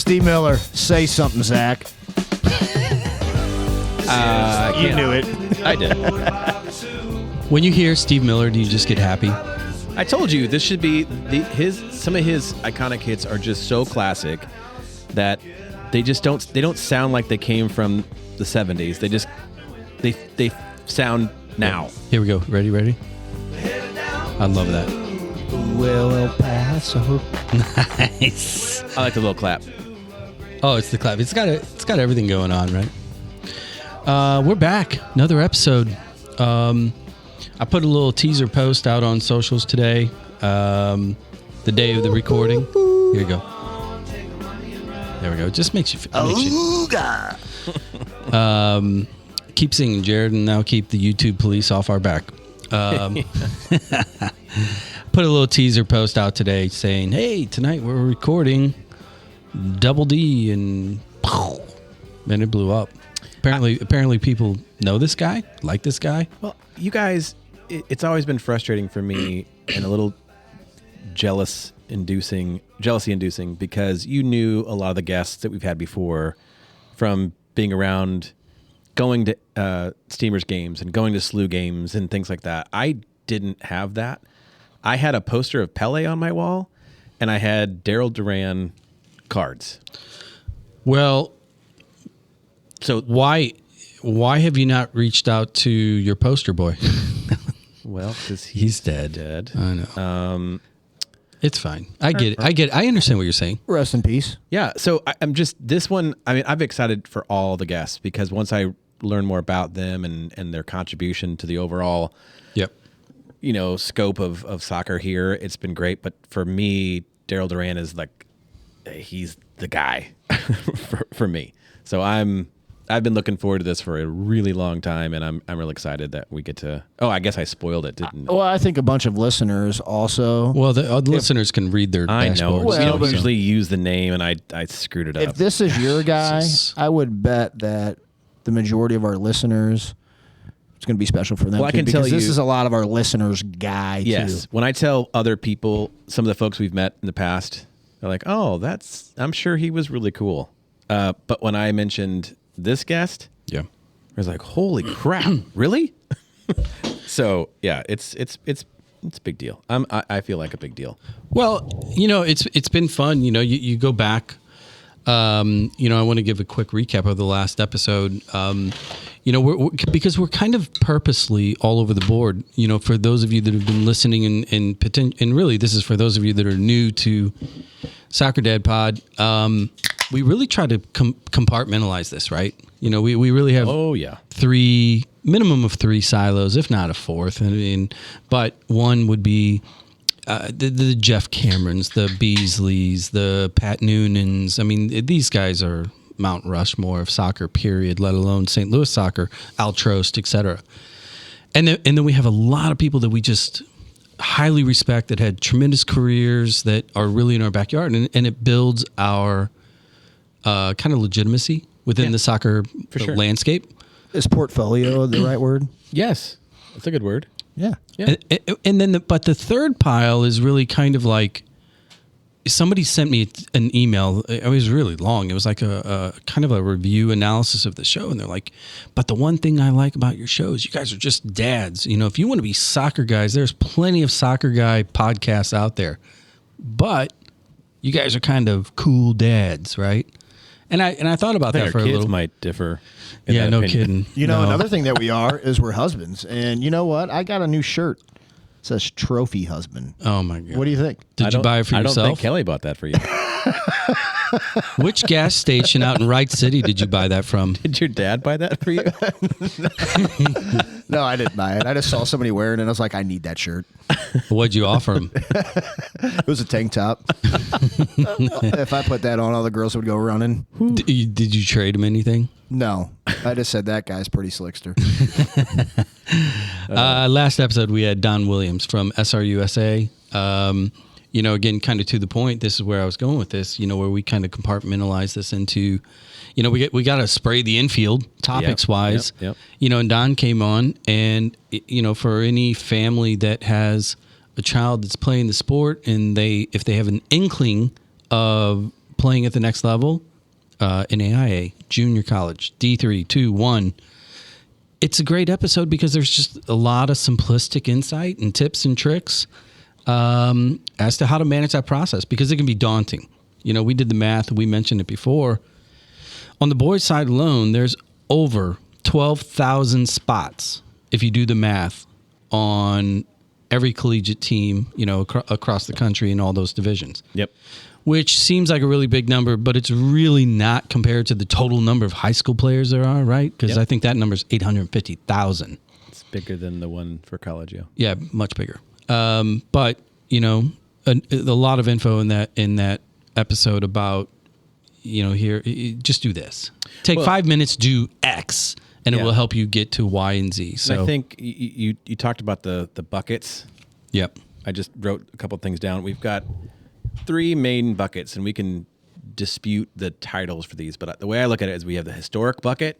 Steve Miller, say something, Zach. You knew it. I did. When you hear Steve Miller, do you just get happy? I told you this should be some of his iconic hits are just so classic that they don't sound like they came from the 70s. They sound now. Here we go. Ready? I love that. Will El Paso. Nice. I like the little clap. Oh, it's the clap. It's got everything going on, right? We're back. Another episode. I put a little teaser post out on socials today. The day of the recording. Here we go. There we go. It just makes you feel. Keep singing, Jared, and now keep the YouTube police off our back. Put a little teaser post out today saying, hey, tonight we're recording Double D, and then it blew up. Apparently people know this guy, like this guy. Well, you guys, it's always been frustrating for me and a little jealousy-inducing because you knew a lot of the guests that we've had before from being around, going to Steamers games and going to SLU games and things like that. I didn't have that. I had a poster of Pele on my wall, and I had Daryl Doran cards. Well, so why have you not reached out to your poster boy? Well, because he's dead. I know. It's fine. I get it. I understand what you're saying. Rest in peace. Yeah. So I'm just this one. I mean, I'm excited for all the guests because once I learn more about them and their contribution to the overall, scope of soccer here, it's been great. But for me, Daryl Doran is like, he's the guy for me. So I've been looking forward to this for a really long time, and I'm really excited that we get to. Oh, I guess I spoiled it, didn't I? Well, I think a bunch of listeners also. Well, the listeners can read their I know. dashboards. We don't usually use the name, and I screwed it up. If this is your guy, I would bet that the majority of our listeners, it's going to be special for them. Well, I can tell you, this is a lot of our listeners' guy. Yes. Too. When I tell other people, some of the folks we've met in the past, they're like, "Oh, I'm sure he was really cool." But when I mentioned this guest, I was like, "Holy crap, really?" So yeah, it's a big deal. I feel like a big deal. Well, it's been fun. You go back. I want to give a quick recap of the last episode. Because we're kind of purposely all over the board. For those of you that have been listening, and really, this is for those of you that are new to Soccer Dad Pod. We really try to compartmentalize this, right? We really have minimum of three silos, if not a fourth. But one would be the Jeff Camerons, the Beasleys, the Pat Noonans. I mean, these guys are Mount Rushmore of soccer, period, let alone St. Louis soccer, Al Trost, etc. And then we have a lot of people that we just highly respect that had tremendous careers that are really in our backyard. And it builds our kind of legitimacy within the soccer landscape. Is portfolio the right word? Yes. That's a good word. Yeah. And then the third pile is really kind of like somebody sent me an email. It was really long. It was like a kind of a review analysis of the show. And they're like, but the one thing I like about your show is you guys are just dads. If you want to be soccer guys, there's plenty of soccer guy podcasts out there. But you guys are kind of cool dads, right? And I thought about that for a little. Kids might differ. Yeah, no kidding. Another thing that we are is we're husbands. And you know what? I got a new shirt. It says Trophy Husband. Oh, my God. What do you think? Did you buy it for yourself? I don't think Kelly bought that for you. Which gas station out in Wright City did you buy that from? Did your dad buy that for you? No, I didn't buy it. I just saw somebody wearing it, and I was like, I need that shirt. What'd you offer him? It was a tank top. If I put that on, all the girls would go running. Did you trade him anything? No. I just said that guy's pretty slickster. Last episode, we had Don Williams from SRUSA. Again, kind of to the point, this is where I was going with this, where we kind of compartmentalize this into, we got to spray the infield topics-wise. Yep. And Don came on, and, for any family that has a child that's playing the sport and if they have an inkling of playing at the next level, NAIA, junior college, D3, 2, 1. It's a great episode because there's just a lot of simplistic insight and tips and tricks as to how to manage that process, because it can be daunting. You know, we did the math. We mentioned it before. On the boys' side alone, there's over 12,000 spots if you do the math on every collegiate team, you know, across the country in all those divisions. Yep. Which seems like a really big number, but it's really not compared to the total number of high school players there are, right? Because I think that number is 850,000. It's bigger than the one for college, yeah. Yeah, much bigger. But, you know, a lot of info in that episode about, you know, here, just do this. Take 5 minutes, do X, and it will help you get to Y and Z. So and I think you talked about the buckets. Yep. I just wrote a couple things down. We've got 3 main buckets, and we can dispute the titles for these. But the way I look at it is we have the historic bucket,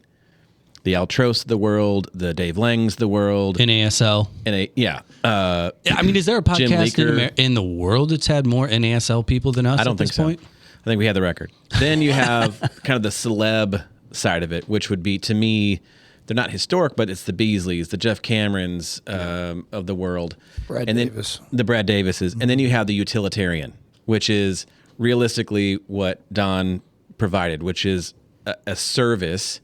the Altros of the world, the Dave Langs of the world. NASL. I mean, is there a podcast in the world that's had more NASL people than us I don't at think this so. point? I think we had the record. Then you have kind of the celeb side of it, which would be, to me, they're not historic, but it's the Beasleys, the Jeff Camerons of the world. Brad and Davis. Then the Brad Davises. And then you have the utilitarian, which is realistically what Don provided, which is a service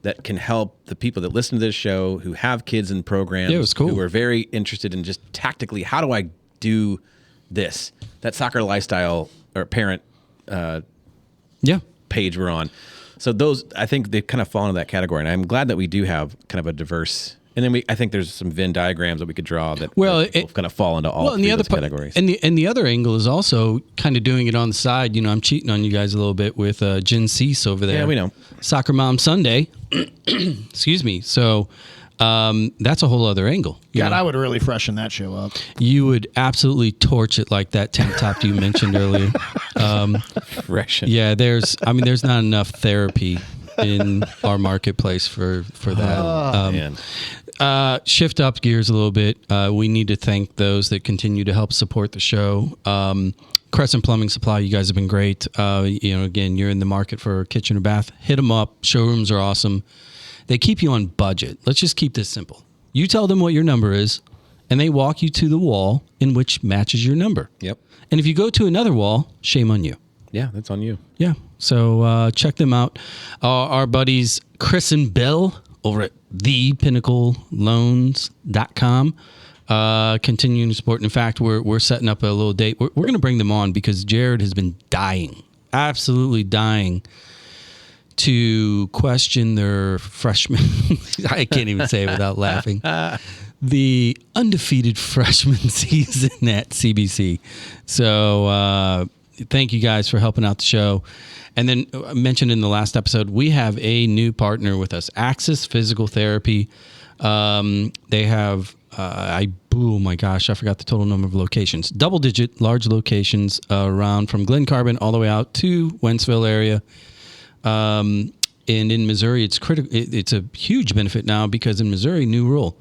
that can help the people that listen to this show who have kids in programs, it was cool. who are very interested in just tactically, how do I do this? That soccer lifestyle or parent page we're on. So those, I think they kind of fall into that category. And I'm glad that we do have kind of a diverse, and then I think there's some Venn diagrams that we could draw that kind of fall into all three of those categories. And the other angle is also kind of doing it on the side. You know, I'm cheating on you guys a little bit with Jen Cease over there. Yeah, we know. Soccer Mom Sunday. Excuse me. So that's a whole other angle. God, I would really freshen that show up. You would absolutely torch it like that tank top you mentioned earlier. Freshen. Yeah, there's not enough therapy in our marketplace for that. Man. Shift up gears a little bit. We need to thank those that continue to help support the show. Crescent Plumbing Supply, you guys have been great. Again, you're in the market for a kitchen or bath. Hit them up. Showrooms are awesome. They keep you on budget. Let's just keep this simple. You tell them what your number is, and they walk you to the wall in which matches your number. Yep. And if you go to another wall, shame on you. Yeah, that's on you. Yeah. So check them out. Our buddies Chris and Bill over at thepinnacleloans.com continuing to support. In fact, we're setting up a little date. We're going to bring them on because Jared has been absolutely dying to question their freshman. I can't even say it without laughing. The undefeated freshman season at CBC. So thank you guys for helping out the show. And then I mentioned in the last episode, we have a new partner with us, Axis Physical Therapy. They have, oh my gosh, I forgot the total number of locations. Double-digit large locations around from Glen Carbon all the way out to Wentzville area. And in Missouri, it's critical. It's a huge benefit now because in Missouri, new rule.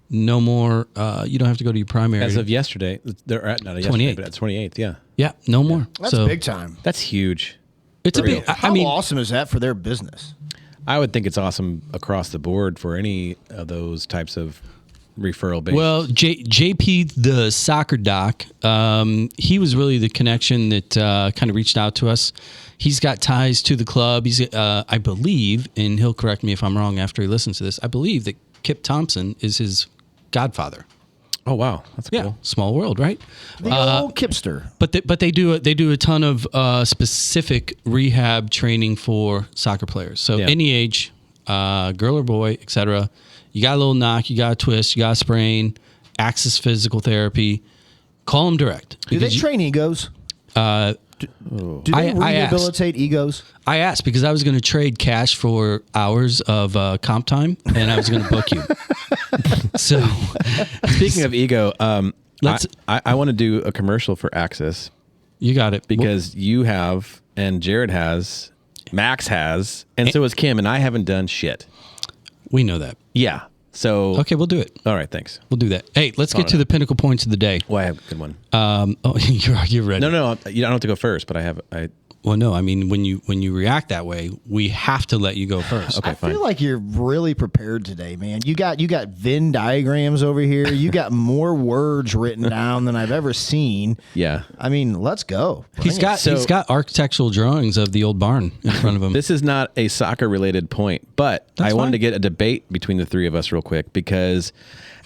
No more, you don't have to go to your primary. As of yesterday, they're at, not 28th. but at 28th, yeah. Yeah, no more. That's so big time. That's huge. It's a big, How awesome is that for their business? I would think it's awesome across the board for any of those types of referral based. Well, JP, the soccer doc, he was really the connection that kind of reached out to us. He's got ties to the club. He's, I believe, and he'll correct me if I'm wrong after he listens to this, I believe that Kip Thompson is his godfather. Oh wow, that's cool. Yeah, small world, right? The old Kipster. But they do a ton of specific rehab training for soccer players. So any age, girl or boy, etc. You got a little knock, you got a twist, you got a sprain. Axis Physical Therapy. Call them direct. Do they train egos? Do they rehabilitate egos? I asked because I was going to trade cash for hours of comp time, and I was going to book you. So, speaking of ego, I want to do a commercial for Axis. You got it. Because you have, and Jared has, Max has, and so has Kim, and I haven't done shit. We know that. Yeah. So okay, we'll do it. All right, thanks. We'll do that. Hey, let's get to the pinnacle points of the day. Well, I have a good one. You're ready. No, you don't have to go first, but I have. Well, no. I mean, when you react that way, we have to let you go first. Okay, I fine. feel like you're really prepared today, man. You got Venn diagrams over here. You got more words written down than I've ever seen. Yeah. I mean, let's go. He's got architectural drawings of the old barn in front of him. This is not a soccer related point, but That's I wanted fine. to get a debate between the three of us real quick because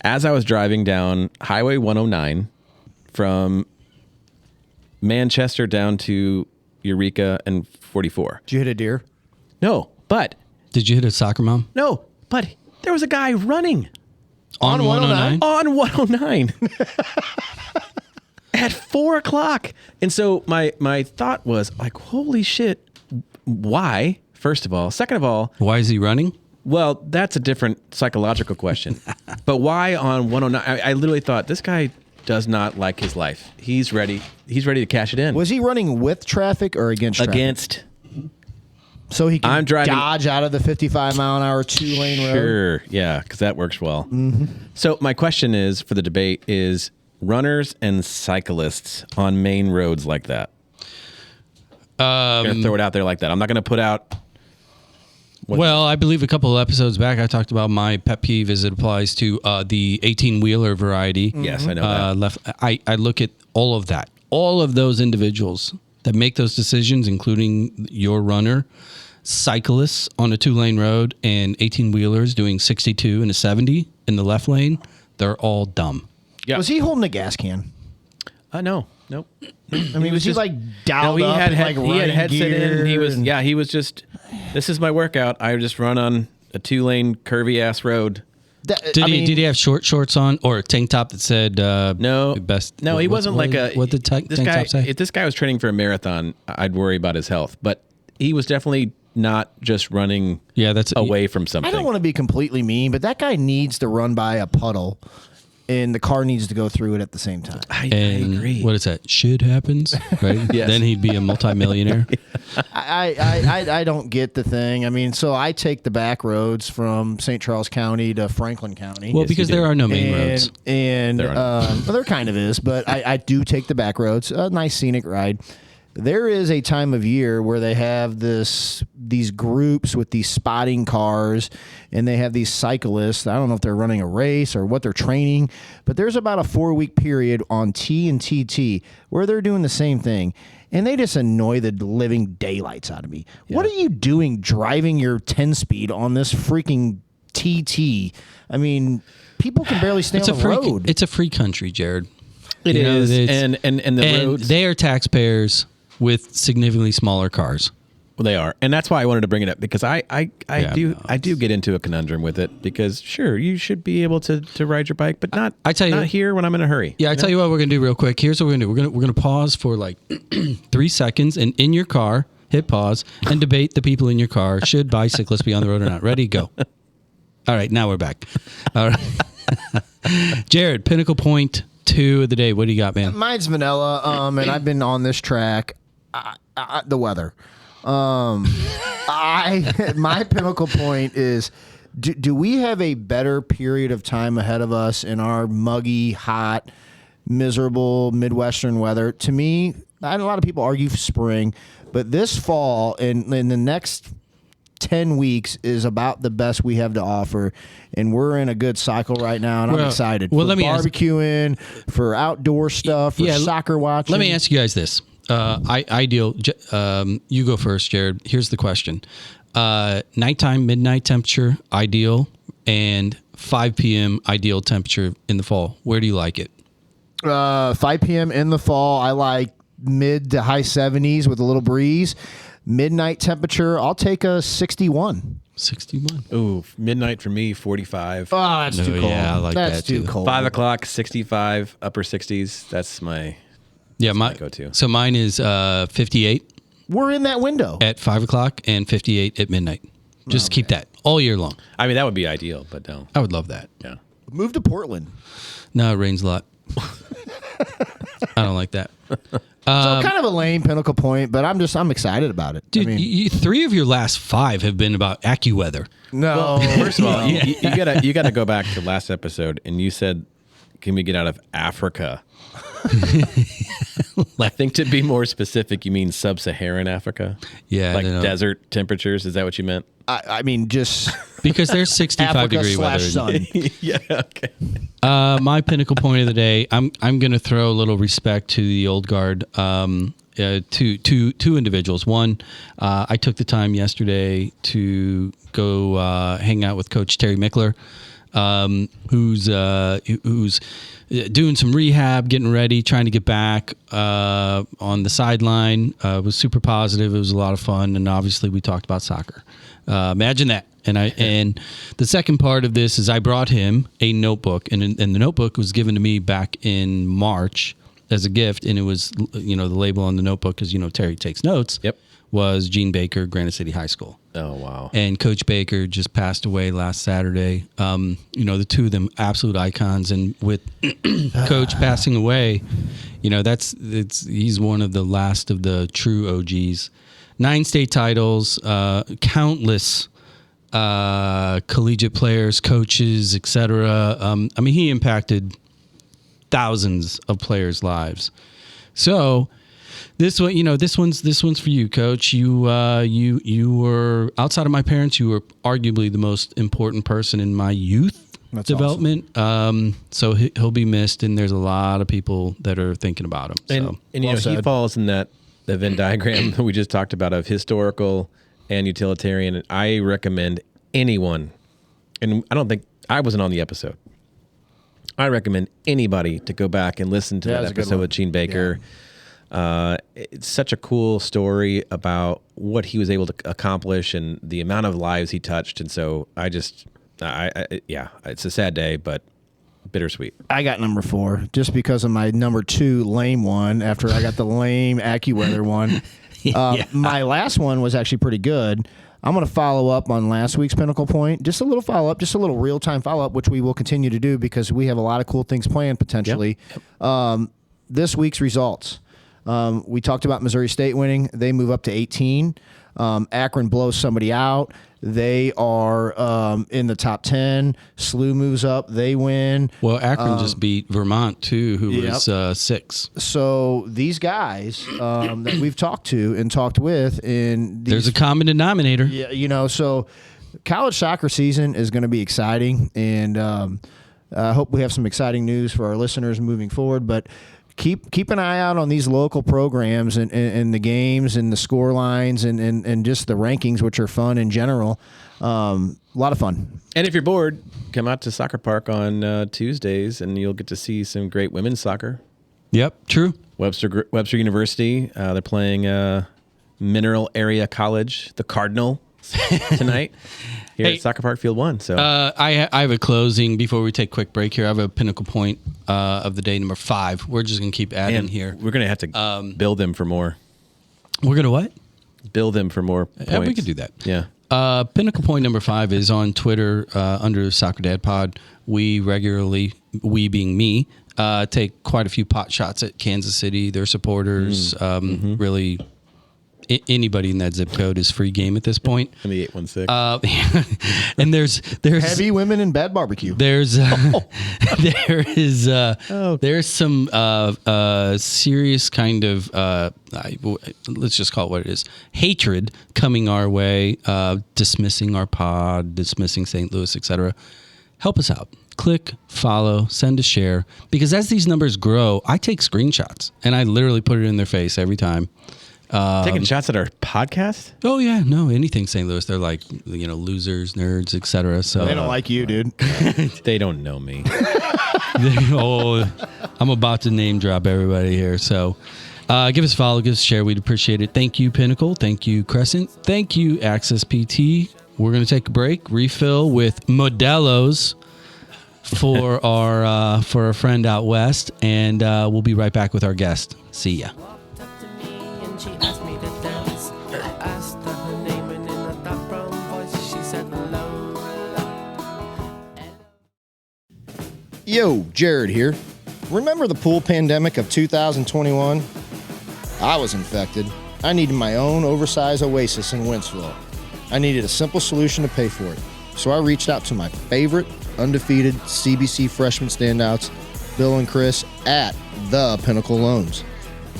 as I was driving down Highway 109 from Manchester down to Eureka and 44. Did you hit a deer? No, but Did you hit a soccer mom? there was a guy running On 109? on 109 at 4:00. And so my thought was like, holy shit, why? First of all. Second of all, Why is he running? well, that's a different psychological question. But why on 109? I literally thought this guy does not like his life. He's ready. He's ready to cash it in. Was he running with traffic or against traffic? Against. So he can I'm driving- dodge out of the 55-mile-an-hour 2-lane road? Sure. Yeah, because that works well. So my question is for the debate is runners and cyclists on main roads like that. I'm going to throw it out there like that. I'm not going to put out. Well, I believe a couple of episodes back I talked about my pet peeve as it applies to the 18-wheeler variety. Yes, I know that. I look at all of that. All of those individuals that make those decisions, including your runner, cyclists on a 2-lane road, and 18-wheelers doing 62 and a 70 in the left lane, they're all dumb. Yeah. Was he holding a gas can? No. Nope. I mean, was he like dialed he up had, in, like he had running headset gear in. He was and- he was just, this is my workout. I just run on a 2-lane curvy ass road. Did he have short shorts on or a tank top that said No, best? no, he wasn't like a. What did tank top say? If this guy was training for a marathon, I'd worry about his health. But he was definitely not just running. Yeah, that's away from something. I don't want to be completely mean, but that guy needs to run by a puddle, and the car needs to go through it at the same time. I And agree. what is that? Shit happens, right? Yes. Then he'd be a multimillionaire. I don't get the thing. I mean, so I take the back roads from St. Charles County to Franklin County. Well, because you do. there are no main roads. And There well, there kind of is, but I do take the back roads. A nice scenic ride. There is a time of year where they have these groups with these spotting cars, and they have these cyclists. I don't know if they're running a race or what they're training, but there's about a 4-week period on T and TT where they're doing the same thing, and they just annoy the living daylights out of me. What are you doing driving your 10-speed on this freaking TT? I mean, people can barely stay on the road. It's a free country, Jared. It You know, is, it's- and the roads. they are taxpayers with significantly smaller cars. Well, they are, and that's why I wanted to bring it up because I do no, get into a conundrum with it because sure you should be able to ride your bike, but not I tell you- not here when I'm in a hurry. Yeah, I tell you what we're gonna do real quick. Here's what we're gonna do. We're gonna pause for like 3 seconds, and in your car, hit pause and debate the people in your car. Should bicyclists be on the road or not? Ready? Go. All right, now we're back. All right, Jared, Pinnacle Point 2 of the day. What do you got, man? Mine's vanilla, and I've been on this track. The weather. My pinnacle point is: do we have a better period of time ahead of us in our muggy, hot, miserable Midwestern weather? To me, a lot of people argue spring, but this fall and in the next 10 weeks is about the best we have to offer, and we're in a good cycle right now, and I'm excited. Well, for let me ask- barbecuing, for outdoor stuff, for soccer watching. Let me ask you guys this. Ideal. You go first, Jared. Here's the question: nighttime, midnight temperature, ideal, and 5 p.m. ideal temperature in the fall. Where do you like it? 5 p.m. in the fall, I like mid to high 70s with a little breeze. Midnight temperature, I'll take a 61. 61. Ooh, midnight for me, 45. Oh, that's too cold. yeah, I like that's that too too. cold. 5 o'clock, 65, upper 60s. That's my. Yeah, my go-to. So mine is 58 We're in that window. at 5 o'clock and 58 at midnight. Just keep that all year long. I mean, that would be ideal, but no. I would love that. Yeah. Move to Portland. No, it rains a lot. I don't like that. So kind of a lame pinnacle point, but I'm excited about it. Dude, I mean, 3 of your last 5 have been about AccuWeather. no. First of all, you gotta go back to last episode, and you said, "Can we get out of Africa?" I think to be more specific, you mean sub-Saharan Africa? Yeah. Like desert temperatures? Is that what you meant? I mean, just Because there's 65 Africa degree weather. sun. Yeah, okay. My pinnacle point of the day, I'm going to throw a little respect to the old guard. Two individuals. One, I took the time yesterday to go hang out with Coach Terry Mickler, who's doing some rehab, getting ready, trying to get back on the sideline. It was super positive. It was a lot of fun, and obviously we talked about soccer. Imagine that. And the second part of this is I brought him a notebook, and the notebook was given to me back in March as a gift, and it was, the label on the notebook, because Terry takes notes. Yep. Was Gene Baker, Granite City High School. Oh, wow. And Coach Baker just passed away last Saturday. The two of them absolute icons, and with Coach passing away, he's one of the last of the true OGs. 9 state titles, countless collegiate players, coaches, etc. He impacted thousands of players' lives. So this one's for you, Coach. You were, outside of my parents, you were arguably the most important person in my youth development. Awesome. So he'll be missed, and there's a lot of people that are thinking about him. And he falls in that the Venn diagram that we just talked about of historical and utilitarian. And I recommend anyone, and I wasn't on the episode. I recommend anybody to go back and listen to that episode with Gene Baker. Yeah. It's such a cool story about what he was able to accomplish and the amount of lives he touched. And so it's a sad day, but bittersweet. I got number 4 just because of my number 2 lame one after I got the lame AccuWeather one. My last one was actually pretty good. I'm going to follow up on last week's Pinnacle Point. Just a little follow-up, just a little real-time follow-up, which we will continue to do because we have a lot of cool things planned potentially. Yep. This week's results. We talked about Missouri State winning. They move up to 18. Akron blows somebody out. They are in the top 10. SLU moves up. They win. Well, Akron just beat Vermont, too, who was 6. So these guys that we've talked to and talked with, there's a common denominator. Yeah, so college soccer season is going to be exciting, and I hope we have some exciting news for our listeners moving forward. But keep an eye out on these local programs and the games and the score lines and just the rankings, which are fun in general. A lot of fun. And if you're bored, come out to Soccer Park on Tuesdays, and you'll get to see some great women's soccer. Yep, true. Webster University, they're playing Mineral Area College, the Cardinal, tonight. Here at Soccer Park Field 1. So I have a closing before we take a quick break here. I have a pinnacle point of the day, number 5. We're just going to keep adding here. We're going to have to build them for more. We're going to what? Build them for more points. Yeah, we could do that. Yeah. Pinnacle point number 5 is on Twitter under Soccer Dad Pod. We regularly, we being me, take quite a few pot shots at Kansas City, their supporters, really. Anybody in that zip code is free game at this point. In the 816. And there's heavy women and bad barbecue. There's there's some serious kind of let's just call it what it is, hatred coming our way, dismissing our pod, dismissing St. Louis, etc. Help us out. Click, follow, send a share, because as these numbers grow, I take screenshots and I literally put it in their face every time. Taking shots at our podcast? Oh yeah, no, anything St. Louis. They're like, losers, nerds, etc. So they don't like you, dude. They don't know me. I'm about to name drop everybody here. So give us a follow, give us a share. We'd appreciate it. Thank you, Pinnacle. Thank you, Crescent. Thank you, Access PT. We're going to take a break, refill with Modelo's for our friend out west, and we'll be right back with our guest. See ya. She asked me to dance. I asked her her name, and in a dark brown voice she said hello. Yo, Jared here. Remember the pool pandemic of 2021? I was infected. I needed my own oversized oasis in Wentzville. I needed a simple solution to pay for it. So I reached out to my favorite undefeated CBC freshman standouts, Bill and Chris at The Pinnacle Loans.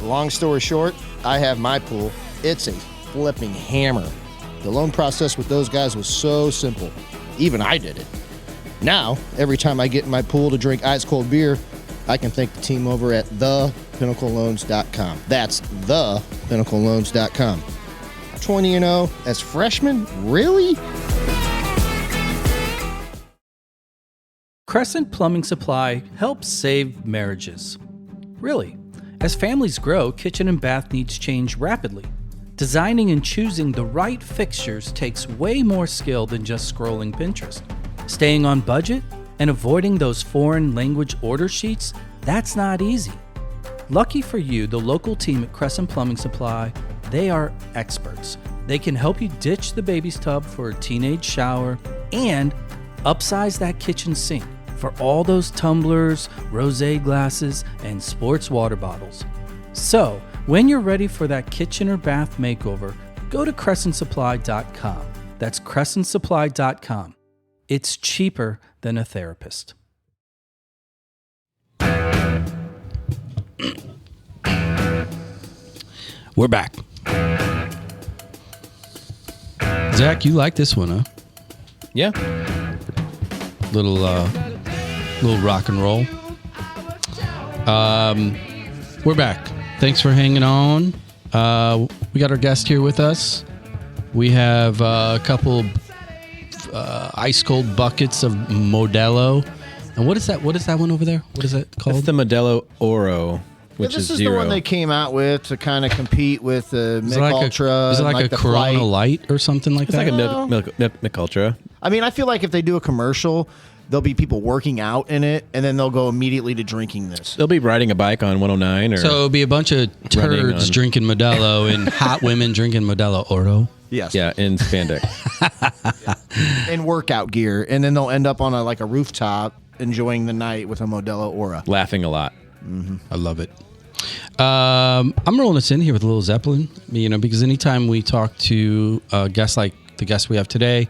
Long story short, I have my pool. It's a flipping hammer. The loan process with those guys was so simple. Even I did it. Now, every time I get in my pool to drink ice cold beer, I can thank the team over at thepinnacleloans.com. That's thepinnacleloans.com. 20-0 as freshmen? Really? Crescent Plumbing Supply helps save marriages. Really, as families grow, kitchen and bath needs change rapidly. Designing and choosing the right fixtures takes way more skill than just scrolling Pinterest. Staying on budget and avoiding those foreign language order sheets, that's not easy. Lucky for you, the local team at Crescent Plumbing Supply, they are experts. They can help you ditch the baby's tub for a teenage shower and upsize that kitchen sink for all those tumblers, rosé glasses, and sports water bottles. So, when you're ready for that kitchen or bath makeover, go to crescentsupply.com. That's crescentsupply.com. It's cheaper than a therapist. We're back. Zach, you like this one, huh? Yeah. Little rock and roll. We're back. Thanks for hanging on. We got our guest here with us. We have a couple ice cold buckets of Modelo. And what is that? What is that one over there? What is that called? It's the Modelo Oro, which this is zero. the one they came out with to kind of compete with the Mick Ultra. Is it and like a the Corona Flight. Light or something like It's that? like a Mick Ultra. I mean, I feel like if they do a commercial, there'll be people working out in it, and then they'll go immediately to drinking this. They'll be riding a bike on 109 or So it'll be a bunch of Running turds on- drinking Modelo and hot women drinking Modelo Oro. Yes. yeah, in spandex. In workout gear, and then they'll end up on a rooftop enjoying the night with a Modelo Aura. Laughing a lot. I love it. I'm rolling us in here with a little Zeppelin, because anytime we talk to guests like the guest we have today,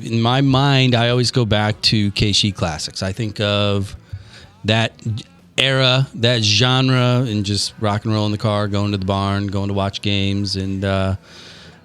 in my mind, I always go back to KC Classics. I think of that era, that genre, and just rock and roll in the car, going to the barn, going to watch games, and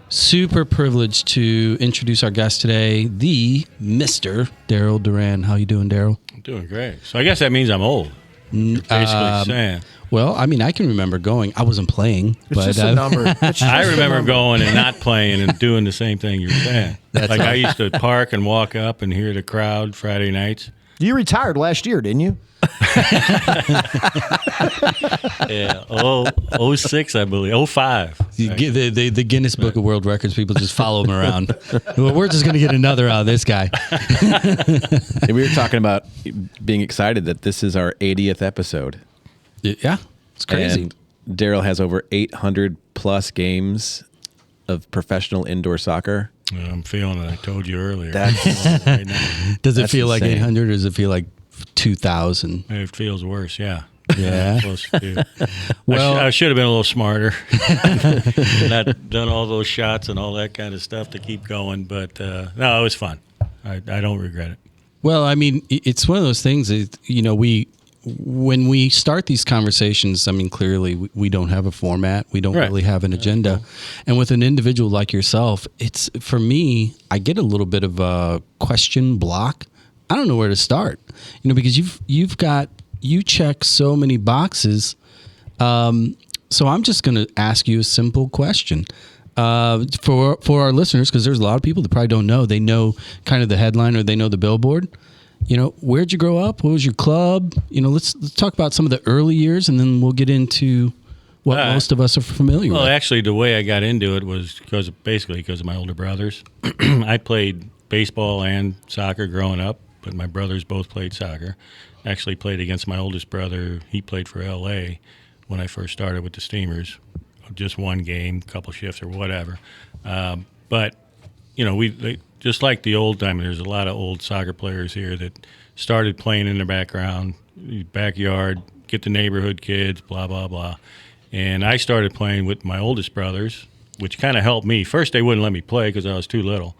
super privileged to introduce our guest today, the Mr. Daryl Doran. How you doing, Daryl? I'm doing great. So I guess that means I'm old. Basically saying. Well, I mean, I can remember going. I wasn't playing, It's but just a number. I remember going and not playing and doing the same thing you're saying. I used to park and walk up and hear the crowd Friday nights. You retired last year, didn't you? Yeah, 06, I believe. 05. The Guinness Book of World Records people just follow him around. Well, we're just going to get another out of this guy. And we were talking about being excited that this is our 80th episode. Yeah, it's crazy. And Daryl has over 800 plus games of professional indoor soccer. I'm feeling it. I told you earlier. That's Right now. Does it That's feel like insane. 800 or does it feel like 2,000? It feels worse, yeah. Yeah. Close to. Well- I should have been a little smarter. Not done all those shots and all that kind of stuff to keep going. But no, it was fun. I don't regret it. Well, I mean, it's one of those things that, when we start these conversations, I mean, clearly we don't have a format. We don't Right. really have an agenda. And with an individual like yourself, it's, for me, I get a little bit of a question block. I don't know where to start, because you check so many boxes. So I'm just going to ask you a simple question. For our listeners, because there's a lot of people that probably don't know. They know kind of the headline or they know the billboard. Where'd you grow up? What was your club? Let's talk about some of the early years, and then we'll get into what most of us are familiar Well, with. actually, the way I got into it was because of my older brothers. I played baseball and soccer growing up, but my brothers both played soccer. Actually played against my oldest brother. He played for L.A. when I first started with the Steamers. Just one game, couple shifts or whatever. But, just like the old time, there's a lot of old soccer players here that started playing in the background, backyard, get the neighborhood kids, blah, blah, blah. And I started playing with my oldest brothers, which kind of helped me. First, they wouldn't let me play because I was too little.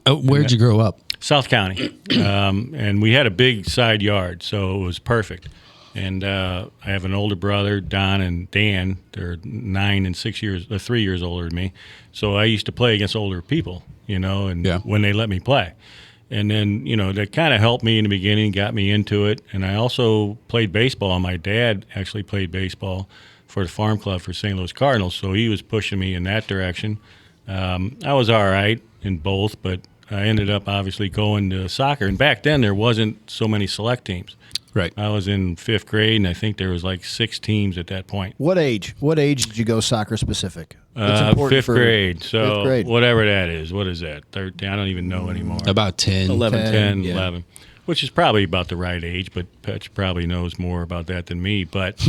Where'd you grow up? South County, and we had a big side yard, so it was perfect. And I have an older brother, Don and Dan. They're 9 and 6 years, 3 years older than me. So I used to play against older people, and when they let me play. And then, that kind of helped me in the beginning, got me into it. And I also played baseball. My dad actually played baseball for the farm club for St. Louis Cardinals, so he was pushing me in that direction. I was all right in both, but I ended up obviously going to soccer. And back then, there wasn't so many select teams. Right. I was in 5th grade, and I think there was like 6 teams at that point. What age? What age did you go soccer specific? It's important 5th grade. So 5th grade. whatever that is. What is that? 13? I don't even know anymore. About 10. 10, yeah. 11, which is probably about the right age, but Petch probably knows more about that than me. But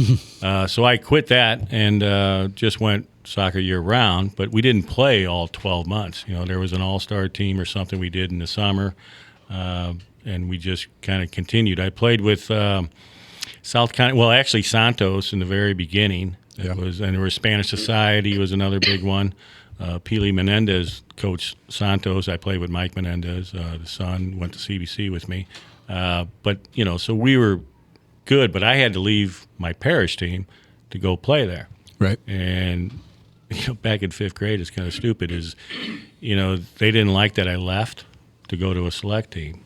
so I quit that and just went soccer year-round, but we didn't play all 12 months. There was an all-star team or something we did in the summer, and we just kind of continued. I played with South County, well, actually Santos in the very beginning. And there was Spanish Society was another big one. Pili Menendez coached Santos. I played with Mike Menendez, the son, went to CBC with me. But, so we were good, but I had to leave my parish team to go play there. Right. And, back in 5th grade, it's kind of stupid, they didn't like that I left to go to a select team.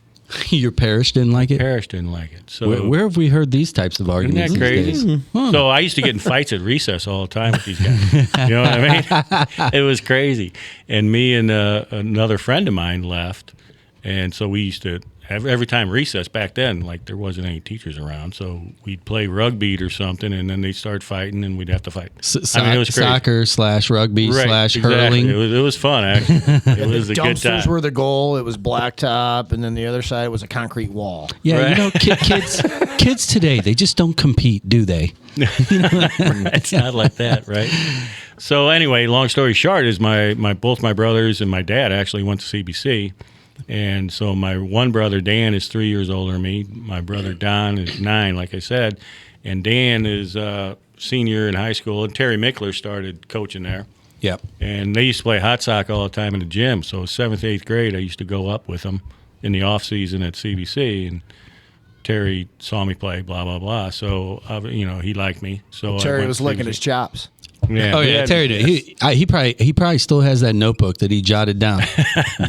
Your parish didn't like it? Parish didn't like it. So Where have we heard these types of arguments? Isn't that these crazy? days? Huh. So I used to get in fights at recess all the time with these guys. You know what I mean? It was crazy. And me and another friend of mine left, and so we used to every time recess back then, like there wasn't any teachers around, so we'd play rugby or something, and then they'd start fighting, and we'd have to fight. It was crazy. Soccer/rugby/ Right, hurling. It was fun, actually. It was a good Dumpsters time. were the goal. It was blacktop, and then the other side was a concrete wall. Yeah, Right. kids today, they just don't compete, do they? It's not like that, right? So anyway, long story short is both my brothers and my dad actually went to CBC. And so my one brother, Dan, is 3 years older than me. My brother, Don, is 9, like I said. And Dan is senior in high school. And Terry Mickler started coaching there. Yep. And they used to play hot sock all the time in the gym. So 7th, 8th grade, I used to go up with them in the off season at CBC. And Terry saw me play, blah, blah, blah. So, he liked me. So Terry was licking his chops. Yeah. Oh yeah, Terry did. He probably still has that notebook that he jotted down.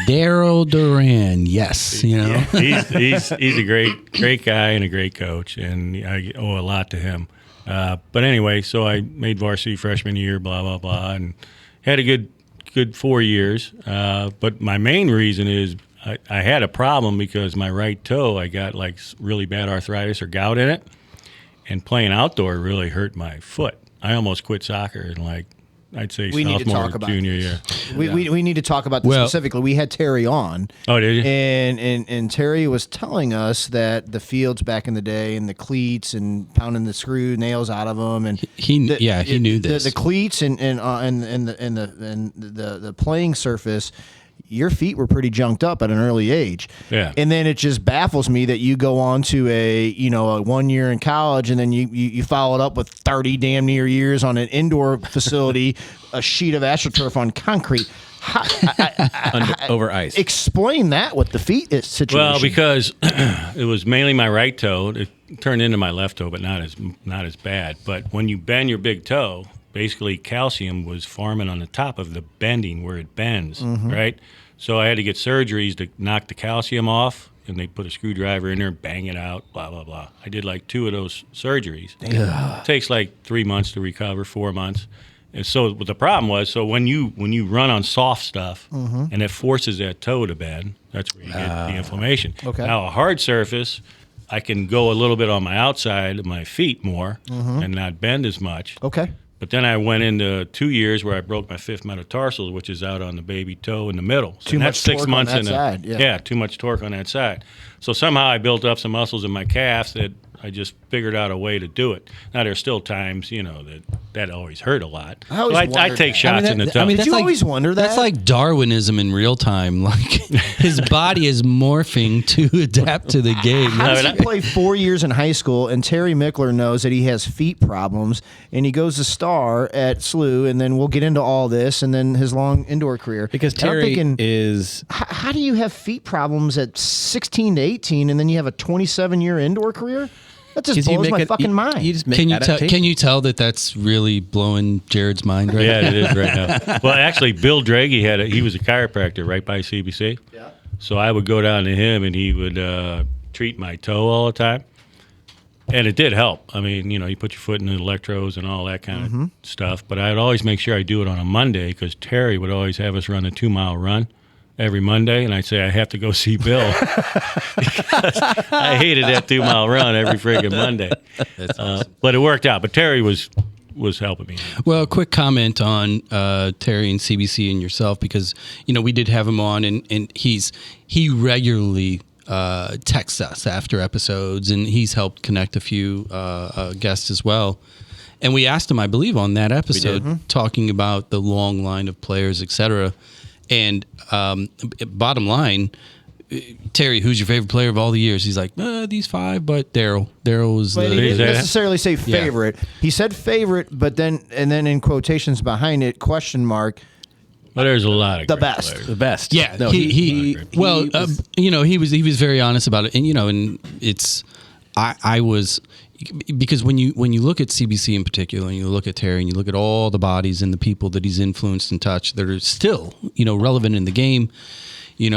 Daryl Doran, yes, Yeah, he's a great guy and a great coach, and I owe a lot to him. But anyway, so I made varsity freshman year, blah blah blah, and had a good 4 years. But my main reason is I had a problem because my right toe, I got like really bad arthritis or gout in it, and playing outdoor really hurt my foot. I almost quit soccer in I'd say We need to sophomore talk about junior this. year. We need to talk about this specifically. We had Terry on. Oh, did you? And Terry was telling us that the fields back in the day and the cleats and pounding the screw nails out of them and he knew this. The cleats and the playing surface. Your feet were pretty junked up at an early age. Yeah. And then it just baffles me that you go on to a 1 year in college and then you follow it up with 30 damn near years on an indoor facility, a sheet of AstroTurf on concrete. Over ice. Explain that with the feet situation. Well, because it was mainly my right toe. It turned into my left toe, but not as bad. But when you bend your big toe, basically calcium was forming on the top of the bending where it bends, right? So I had to get surgeries to knock the calcium off, and they put a screwdriver in there, bang it out, blah, blah, blah. I did like 2 of those surgeries. It takes like 3 months to recover, 4 months. And so what the problem was, so when you run on soft stuff and it forces that toe to bend, that's where you get the inflammation. Okay. Now a hard surface, I can go a little bit on my outside of my feet more and not bend as much. Okay. But then I went into 2 years where I broke my 5th metatarsal, which is out on the baby toe in the middle. So Too that's much 6 torque on months that in side, yeah. too much torque on that side. So somehow I built up some muscles in my calves that I just figured out a way to do it. Now there's still times, that always hurt a lot. I always So I wondered take that. shots in the tongue. Did you always wonder that? That's like Darwinism in real time. Like his body is morphing to adapt to the game. How does he play 4 years in high school, and Terry Mickler knows that he has feet problems, and he goes to star at SLU, and then we'll get into all this, and then his long indoor career. Because And I'm Terry thinking, is how do you have feet problems at 16 to 18, and then you have a 27-year indoor career? That just blows my fucking mind. You just make Can you tell that that's really blowing Jared's mind right Yeah, it is right now. Well, actually, Bill Draghi he was a chiropractor right by CBC. Yeah. So I would go down to him, and he would treat my toe all the time. And it did help. I mean, you put your foot in the electrodes and all that kind of stuff. But I'd always make sure I do it on a Monday because Terry would always have us run a 2-mile run every Monday. And I'd say, I have to go see Bill because I hated that 2-mile run every friggin' Monday. That's awesome. But it worked out. But Terry was helping me. Well, a quick comment on Terry and CBC and yourself, because we did have him on, and he regularly texts us after episodes, and he's helped connect a few guests as well. And we asked him, I believe, on that episode, talking about the long line of players, etc. And bottom line, Terry, who's your favorite player of all the years? He's like, these 5, but Daryl. Daryl was But he didn't that? necessarily say favorite. He said favorite, but then in quotations behind it, question mark. Well, there's a lot of The great best. players. the best. Yeah, No, he was very honest about it, and it's I was, because when you look at CBC in particular, and you look at Terry, and you look at all the bodies and the people that he's influenced and touched that are still relevant in the game, he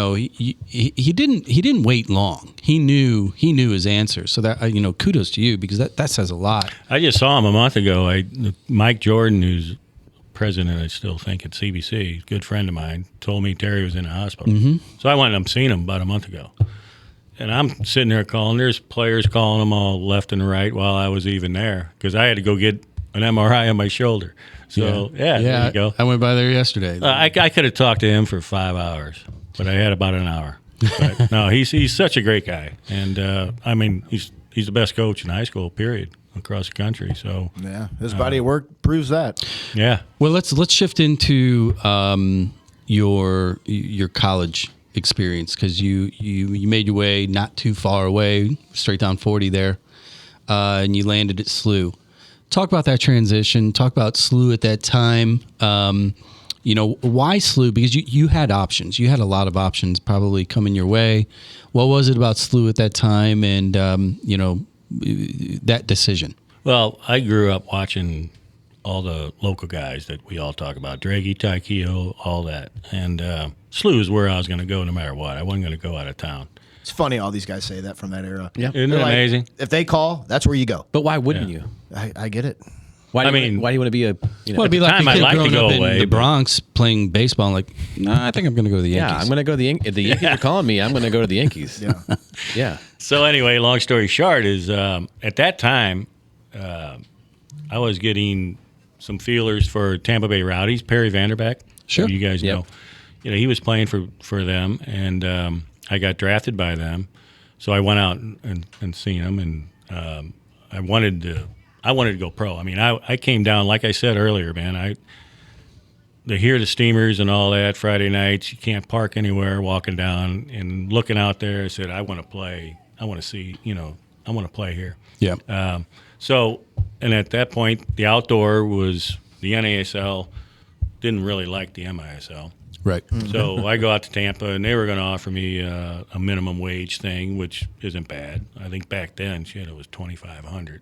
didn't wait long. He knew his answer. So that kudos to you, because that says a lot. I just saw him a month ago. Mike Jordan, who's president, I still think, at CBC, good friend of mine, told me Terry was in the hospital. So I went and seen him about a month ago. And I'm sitting there calling. There's players calling him all left and right while I was even there, because I had to go get an MRI on my shoulder. So, there you go. I went by there yesterday. I could have talked to him for 5 hours, but I had about an hour. But, no, he's such a great guy. And, he's the best coach in high school, period, across the country. So Yeah, his body of work proves that. yeah. Well, let's shift into your college experience, because you made your way not too far away, straight down 40 there, and you landed at SLU. Talk about that transition. Talk about SLU at that time. Why SLU? Because you had options. You had a lot of options probably coming your way. What was it about SLU at that time, and that decision? Well, I grew up watching all the local guys that we all talk about, Draghi, Taikio, all that. And SLU is where I was going to go no matter what. I wasn't going to go out of town. It's funny all these guys say that from that era. Yeah. Isn't They're it like, amazing? if they call, that's where you go. But why wouldn't Yeah. you? I get it. Why do I why do you want to be a Well, it'd be like time, a I'd kid like to growing go up away, in the but- Bronx playing baseball. And like, I think I'm going to go to the Yankees. Yeah, I'm going to go to the Yankees. If the Yankees are calling me, I'm going to go to the Yankees. Yeah. Yeah. So anyway, long story short is at that time, I was getting some feelers for Tampa Bay Rowdies, Perry Vanderbeck. Sure. You guys Yep. know. He was playing for them, and I got drafted by them. So I went out and seen him, and I wanted to go pro. I mean, I came down, like I said earlier, man. To hear the Steamers and all that Friday nights, you can't park anywhere. Walking down and looking out there, I said, I want to play. I want to see. I want to play here. Yeah. And at that point, the outdoor was the NASL. Didn't really like the MISL. Right. So I go out to Tampa, and they were going to offer me a minimum wage thing, which isn't bad. I think back then, it was $2,500.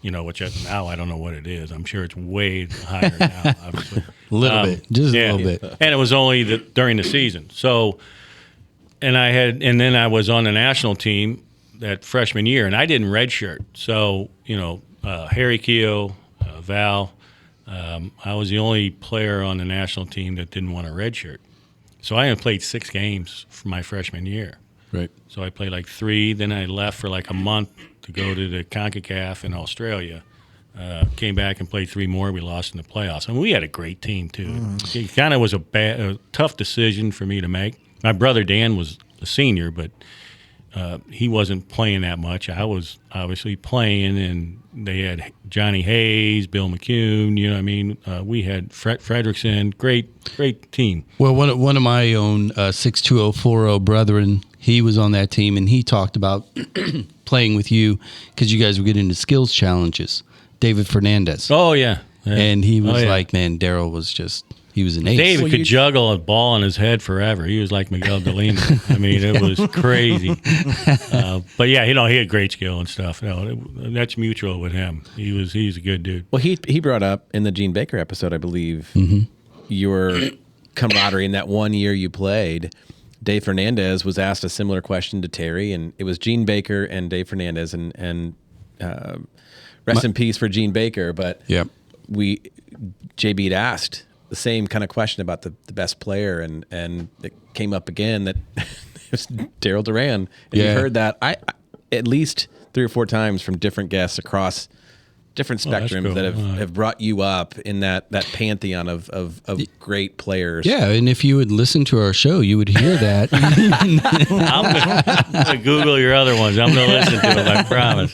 Which now I don't know what it is. I'm sure it's way higher now, obviously. A little bit. Just a little bit. And it was only during the season. So, and then I was on the national team that freshman year, and I didn't redshirt. So, Harry Keogh, Val, I was the only player on the national team that didn't want a redshirt. So I only played 6 games for my freshman year. Right. So I played like 3. Then I left for like a month to go to the CONCACAF in Australia. Came back and played 3 more. We lost in the playoffs. And we had a great team, too. It kind of was a tough decision for me to make. My brother Dan was a senior, but he wasn't playing that much. I was obviously playing, and they had Johnny Hayes, Bill McCune. You know what I mean? We had Fredrickson. Great team. Well, one of my own 62040 brethren, he was on that team, and he talked about playing with you because you guys were getting into skills challenges. David Fernandez. Oh, yeah. And he was like, man, Daryl was just, he was an ace. David could juggle a ball on his head forever. He was like Miguel Delima. I mean, it was crazy. But yeah, he had great skill and stuff. That's mutual with him. He's a good dude. Well, he brought up in the Gene Baker episode, I believe, your camaraderie in that 1 year you played. Dave Fernandez was asked a similar question to Terry, and it was Gene Baker and Dave Fernandez, and rest in peace for Gene Baker. But JB'd asked the same kind of question about the best player, and it came up again that it was Daryl Doran. And you heard that I at least 3 or 4 times from different guests across different spectrums cool. that have brought you up in that pantheon of great players. Yeah, and if you would listen to our show, you would hear that. I'm going to Google your other ones. I'm going to listen to them, I promise.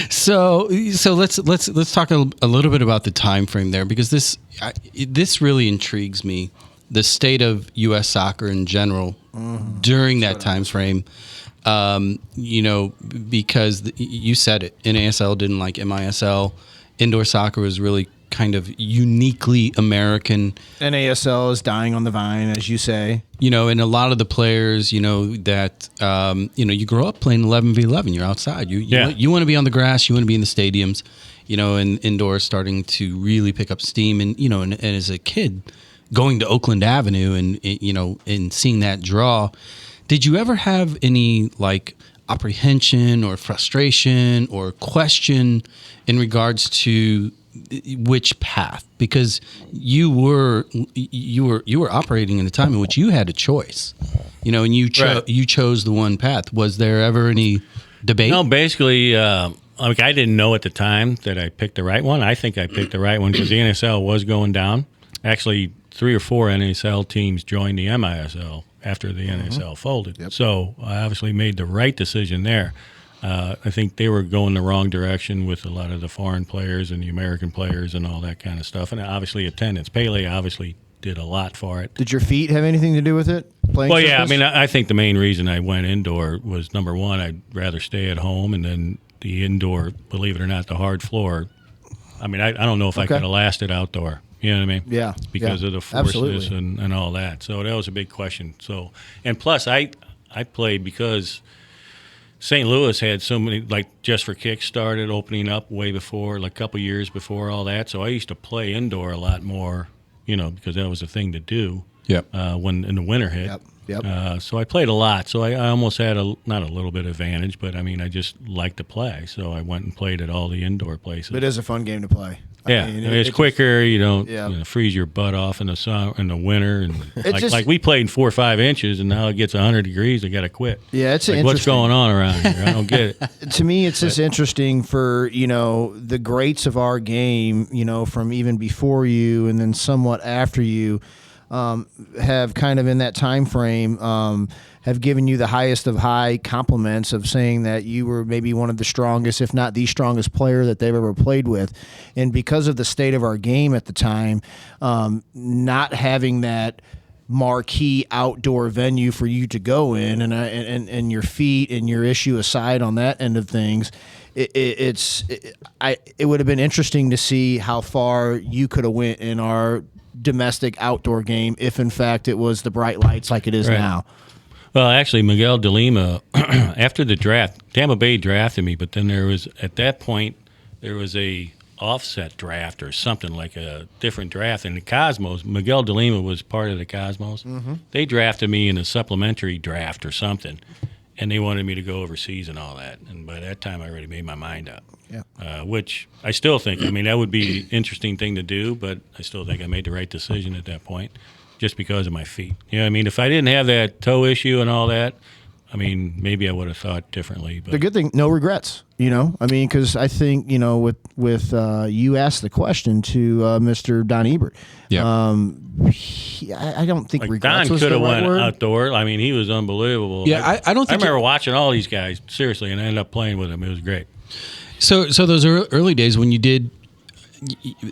So let's talk a little bit about the time frame there, because this really intrigues me. The state of U.S. soccer in general during that time frame. Because you said it, NASL didn't like MISL. Indoor soccer was really kind of uniquely American. NASL is dying on the vine, as you say. And a lot of the players, that, you grow up playing 11v11. You're outside. You want to be on the grass. You want to be in the stadiums, and indoors starting to really pick up steam. And as a kid going to Oakland Avenue and seeing that draw, did you ever have any apprehension or frustration or question in regards to which path? Because you were operating in a time in which you had a choice, and you chose the one path. Was there ever any debate? No, basically, I didn't know at the time that I picked the right one. I think I picked the right one because the NSL was going down. Actually, 3 or 4 NSL teams joined the MISL after the NSL folded. Yep. So I obviously made the right decision there. I think they were going the wrong direction with a lot of the foreign players and the American players and all that kind of stuff. And obviously attendance. Pele obviously did a lot for it. Did your feet have anything to do with it? Well, yeah. I mean, I think the main reason I went indoor was, number one, I'd rather stay at home. And then the indoor, believe it or not, the hard floor. I mean, I don't know if I could have lasted outdoor. You know what I mean? Yeah. Because of the forces and all that. So that was a big question. So, and plus I played because St. Louis had so many, Just for Kicks started opening up way before, a couple years before all that. So I used to play indoor a lot more, because that was a thing to do. Yep. When in the winter hit. Yep. So I played a lot. So I almost had not a little bit of advantage, but I mean, I just liked to play. So I went and played at all the indoor places. It is a fun game to play. Yeah, it's quicker. You don't freeze your butt off in the sun in the winter, and like we played in 4 or 5 inches, and now it gets 100 degrees. I got to quit. Yeah, it's what's going on around here? I don't get it. To me, it's just interesting for the greats of our game. From even before you, and then somewhat after you, have kind of in that time frame. Have given you the highest of high compliments of saying that you were maybe one of the strongest, if not the strongest player that they've ever played with. And because of the state of our game at the time, not having that marquee outdoor venue for you to go in and your feet and your issue aside on that end of things, it would have been interesting to see how far you could have went in our domestic outdoor game if in fact it was the bright lights like it is now. Well, actually, Miguel Delima, after the draft, Tampa Bay drafted me, but then at that point, there was a offset draft or something, like a different draft. And the Cosmos, Miguel Delima was part of the Cosmos. Mm-hmm. They drafted me in a supplementary draft or something, and they wanted me to go overseas and all that. And by that time, I already made my mind up. Yeah. Which I still think, that would be an interesting thing to do, but I still think I made the right decision at that point. Just because of my feet. If I didn't have that toe issue and all that, I mean, maybe I would have thought differently. But The good thing, no regrets. I mean, because I think with you asked the question to Mr. Don Ebert. Yeah. I don't think like regrets Don was could the have right went word. outdoor. I mean, he was unbelievable. Yeah, I don't I think remember watching all these guys seriously, and I ended up playing with him. It was great. So those early days when you did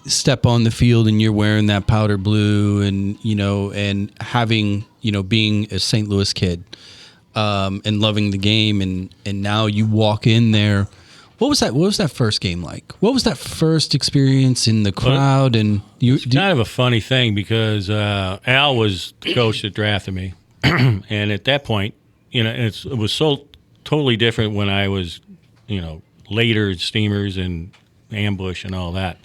step on the field and you're wearing that powder blue and and having being a St. Louis kid and loving the game and now you walk in there. What was that first game like? What was that first experience in the crowd? And It's kind of a funny thing because Al was the coach that drafted me, and at that point, it was so totally different when I was, later Steamers and Ambush and all that,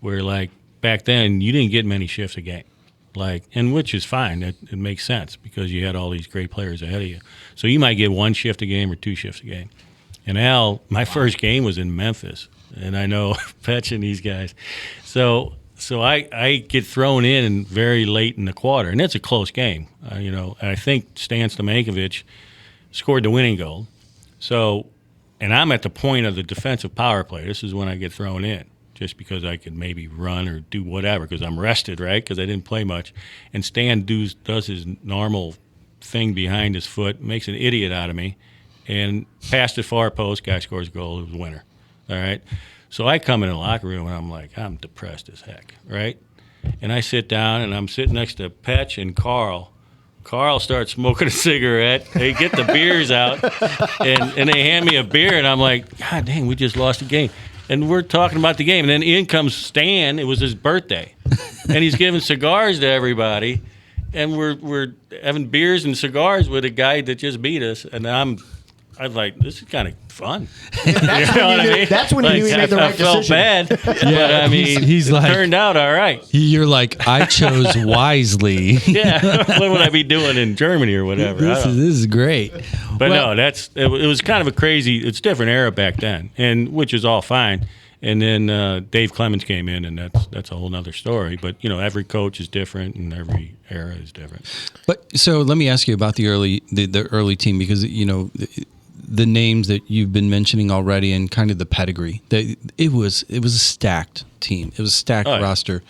where like back then you didn't get many shifts a game, and which is fine. It makes sense because you had all these great players ahead of you, so you might get one shift a game or two shifts a game. And Al, my first game was in Memphis, and I know Petch and these guys. So I get thrown in very late in the quarter, and it's a close game. I think Stan Stamankovic scored the winning goal. So, and I'm at the point of the defensive power play. This is when I get thrown in, just because I could maybe run or do whatever because I'm rested, right? Because I didn't play much. And Stan does his normal thing behind his foot, makes an idiot out of me. And past the far post, guy scores a goal, it was a winner. All right? So I come in the locker room, and I'm like, I'm depressed as heck, right? And I sit down, and I'm sitting next to Petch and Carl. Carl starts smoking a cigarette. They get the beers out, and they hand me a beer, and I'm like, God dang, we just lost the game. And we're talking about the game. And then in comes Stan. It was his birthday. And he's giving cigars to everybody. And we're having beers and cigars with a guy that just beat us. And I was like, this is kind of fun. That's when you knew he made the right I felt decision. bad, but I mean, he's it like- turned out all right. you're like, I chose wisely. Yeah, what would I be doing in Germany or whatever? I This don't know. is great. But Well- no, it was kind of a crazy. It's a different era back then, and which is all fine. And then Dave Clemens came in, and that's a whole nother story. But every coach is different, and every era is different. But so let me ask you about the early team because the names that you've been mentioning already and kind of the pedigree. It was a stacked team. It was a stacked Oh, yeah. roster.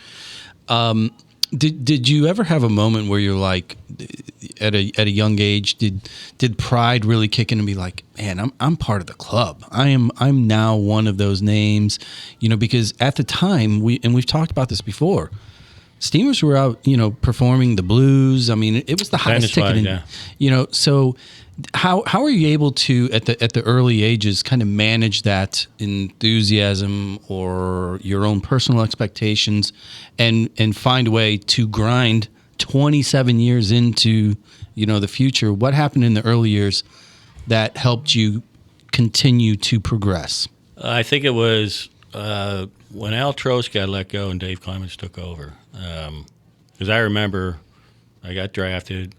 Did you ever have a moment where you're like, at a young age, did pride really kick in and be like, man, I'm part of the club. I'm now one of those names, because at the time we've talked about this before. Steamers were out, performing the blues. I mean, it was the hottest ticket. Yeah. So how are you able to at the early ages kind of manage that enthusiasm or your own personal expectations and find a way to grind 27 years into the future? What happened in the early years that helped you continue to progress? I think it was when Al Trost got let go and Dave Clemens took over. Because I remember I got drafted.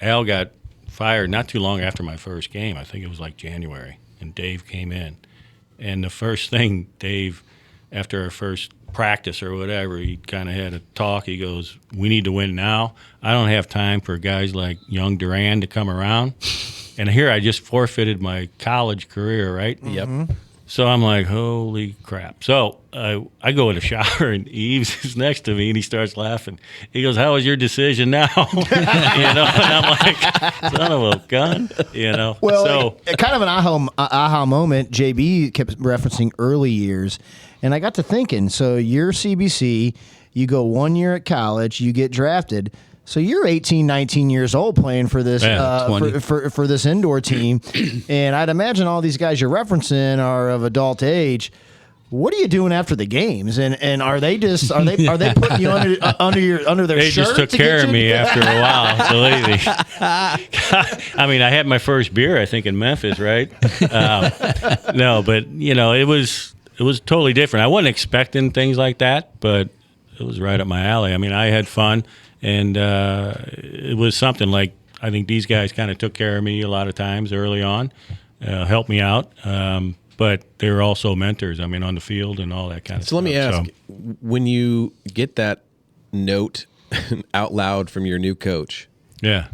Al got fired not too long after my first game. I think it was like January, and Dave came in. And the first thing Dave, after our first practice or whatever, he kind of had a talk. He goes, we need to win now. I don't have time for guys like young Doran to come around. And here I just forfeited my college career, right? Yep. So I'm like, holy crap. So I go in the shower, and Eves is next to me, and he starts laughing. He goes, how was your decision now? And I'm like, son of a gun, Well, So kind of an aha moment. JB kept referencing early years, and I got to thinking. So you're CBC, you go 1 year at college, you get drafted. So you're 18, 19 years old playing for this for this indoor team, and I'd imagine all these guys you're referencing are of adult age. What are you doing after the games? And are they putting you under their they shirt? just took to care get of you? me after a while. So I mean, I had my first beer, I think, in Memphis, right? No, but it was totally different. I wasn't expecting things like that, but it was right up my alley. I mean, I had fun. And it was something like, I think these guys kind of took care of me a lot of times early on, helped me out. But they were also mentors, I mean, on the field and all that kind of stuff. So let me ask, when you get that note out loud from your new coach, Yeah.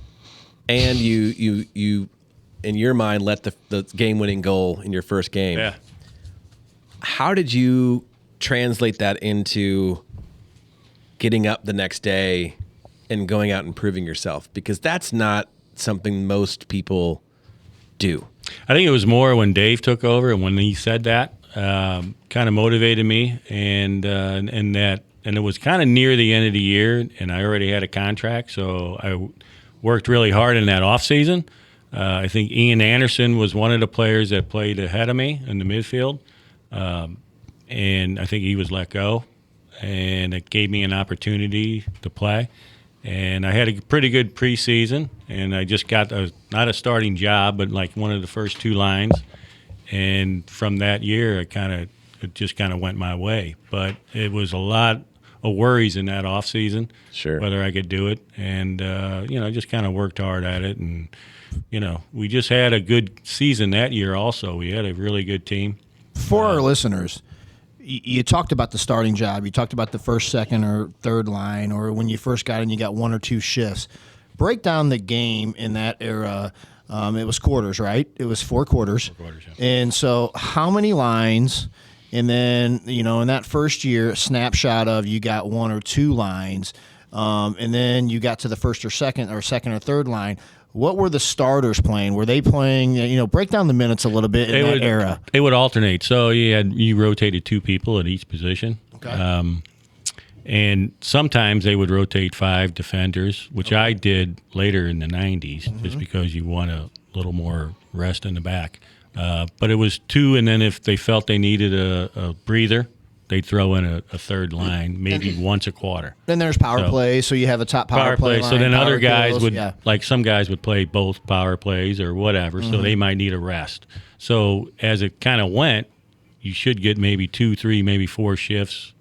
and you in your mind, let the game-winning goal in your first game. Yeah. How did you translate that into getting up the next day and going out and proving yourself? Because that's not something most people do. I think it was more when Dave took over and when he said that, kind of motivated me, and it was kind of near the end of the year, and I already had a contract, so I worked really hard in that off season. I think Ian Anderson was one of the players that played ahead of me in the midfield, and I think he was let go, and it gave me an opportunity to play. And I had a pretty good preseason, and I just got not a starting job, but like one of the first two lines. And from that year, it just kind of went my way. But it was a lot of worries in that off season, Sure. whether I could do it. And just kind of worked hard at it. And we just had a good season that year. Also, we had a really good team. For our listeners, you talked about the starting job. You talked about the first, second, or third line, or when you first got in, you got one or two shifts. Break down the game in that era. It was quarters, right? It was 4 quarters. 4 quarters, yeah. And so how many lines? And then, in that first year, snapshot of you got 1 or 2 lines. And then you got to the first or second or third line. What were the starters playing? Were they playing, break down the minutes a little bit in that era. They would alternate. So you rotated 2 people at each position. Okay. And sometimes they would rotate 5 defenders, which I did later in the 90s, just because you want a little more rest in the back. But it was 2, and then if they felt they needed a breather, they'd throw in a third line, maybe once a quarter. Then there's power play, so you have a top power play line. So then other guys kills, would, like some guys would play both power plays or whatever, so they might need a rest. So as it kind of went, you should get maybe 2, 3, maybe 4 shifts,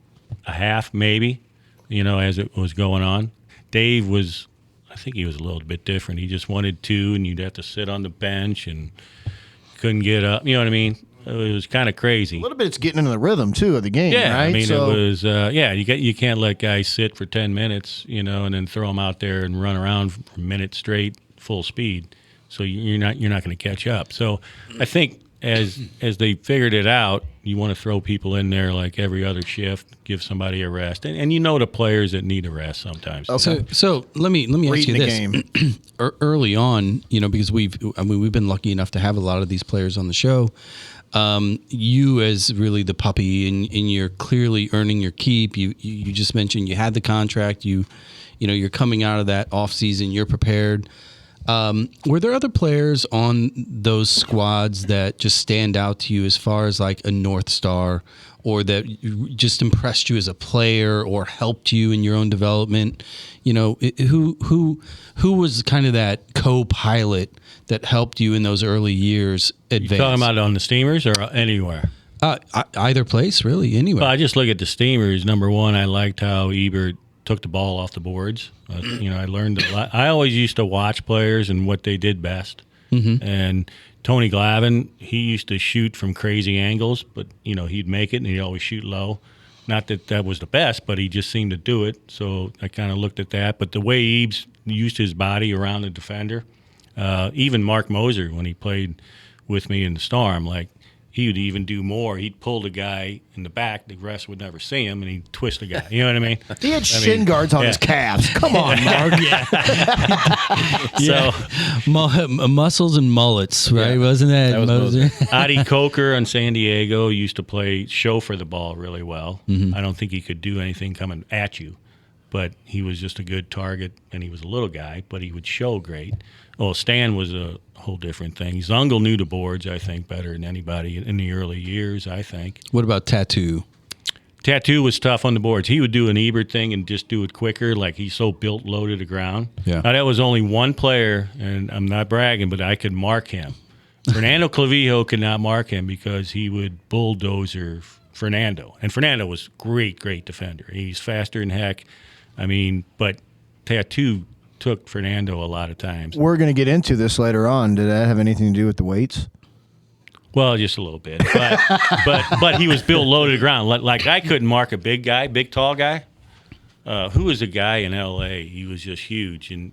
a half maybe, as it was going on. Dave I think he was a little bit different. He just wanted 2, and you'd have to sit on the bench and couldn't get up. You know what I mean? It was kind of crazy. A little bit, it's getting into the rhythm too of the game, yeah, right? I mean, it was you can't let guys sit for 10 minutes, and then throw them out there and run around for a minute straight, full speed. So you're not going to catch up. So I think as they figured it out, you want to throw people in there like every other shift, give somebody a rest, and the players that need a rest sometimes. Okay. So let me ask you Reading this. game. Early on, because we've been lucky enough to have a lot of these players on the show. You as really the puppy, and you're clearly earning your keep. You just mentioned you had the contract. You're coming out of that off season. You're prepared. Were there other players on those squads that just stand out to you as far as like a North Star, or that just impressed you as a player or helped you in your own development? Who was kind of that co-pilot that helped you in those early years advance? You talking about on the steamers or anywhere? Either place, really, anywhere. Well, I just look at the steamers. Number one, I liked how Ebert took the ball off the boards. I learned a lot. I always used to watch players and what they did best. And Tony Glavin, he used to shoot from crazy angles, but he'd make it, and he'd always shoot low. Not that was the best, but he just seemed to do it. So I kind of looked at that. But the way Ebes used his body around the defender, even Mark Moser, when he played with me in the Storm, like, he would even do more. He'd pull the guy in the back. The rest would never see him, and he'd twist the guy. You know what I mean? He had shin guards on his calves. Come on, Mark. Muscles and mullets, right? Wasn't that Moser? Adi Coker on San Diego used to play chauffeur the ball really well. I don't think he could do anything coming at you, but he was just a good target, and he was a little guy, but he would show great. Well, Stan was a whole different thing. Zungel knew the boards, I think, better than anybody in the early years, I think. What about Tattoo? Tattoo was tough on the boards. He would do an Ebert thing and just do it quicker, like he's so built low to the ground. Yeah. Now, that was only one player, and I'm not bragging, but I could mark him. Fernando Clavijo could not mark him because he would bulldozer Fernando. And Fernando was great defender. He's faster than heck. I mean, but Tattoo took Fernando a lot of times. We're going to get into this later on. Did that have anything to do with the weights? Well, just a little bit. But he was built low to the ground. Like I couldn't mark a big tall guy. Who was a guy in L.A.? He was just huge. And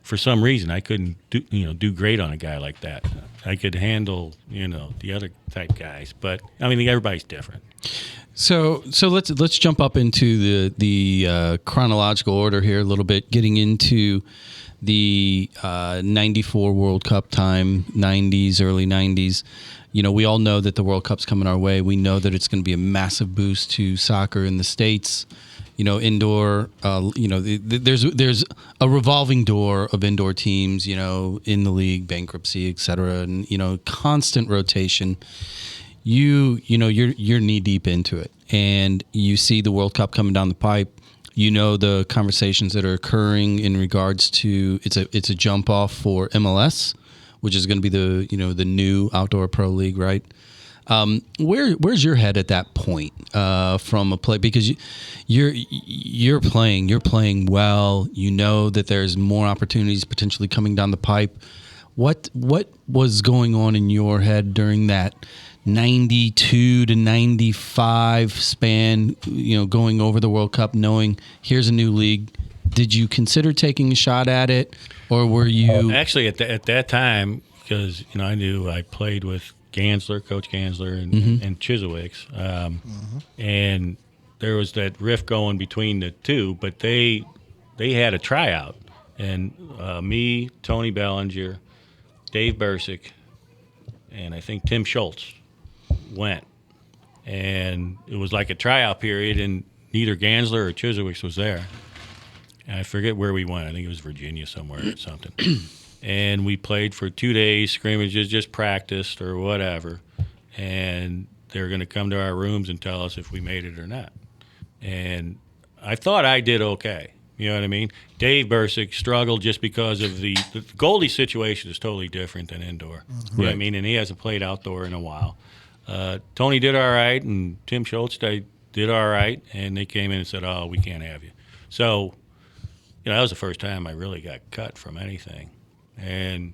for some reason, I couldn't do great on a guy like that. I could handle, the other type guys, but I mean, everybody's different. So let's jump up into the chronological order here a little bit, getting into the 94 World Cup time, 90s, early 90s. We all know that the World Cup's coming our way. We know that it's going to be a massive boost to soccer in the States. Indoor, there's a revolving door of indoor teams, in the league, bankruptcy, et cetera, and, constant rotation. You're knee deep into it, and you see the World Cup coming down the pipe. The conversations that are occurring in regards to it's a jump off for MLS, which is going to be the new outdoor pro league, right? Where's your head at that point from a play? Because you're playing well. That there's more opportunities potentially coming down the pipe. What was going on in your head during that 92 to 95 span? Going over the World Cup, knowing here's a new league. Did you consider taking a shot at it, or were you actually at that time? Because I knew I played with Coach Gansler, and Chiswick's, and there was that rift going between the two. But they had a tryout, and me, Tony Bellinger, Dave Bursick, and I think Tim Schultz went, and it was like a tryout period, and neither Gansler or Chiswick's was there. And I forget where we went. I think it was Virginia somewhere or something. And we played for 2 days, scrimmages, just practiced or whatever. And they were going to come to our rooms and tell us if we made it or not. And I thought I did okay. You know what I mean? Dave Bursick struggled just because of the goalie situation is totally different than indoor. You know what I mean? And he hasn't played outdoor in a while. Tony did all right, and Tim Schultz did all right. And they came in and said, "Oh, we can't have you." So, that was the first time I really got cut from anything. And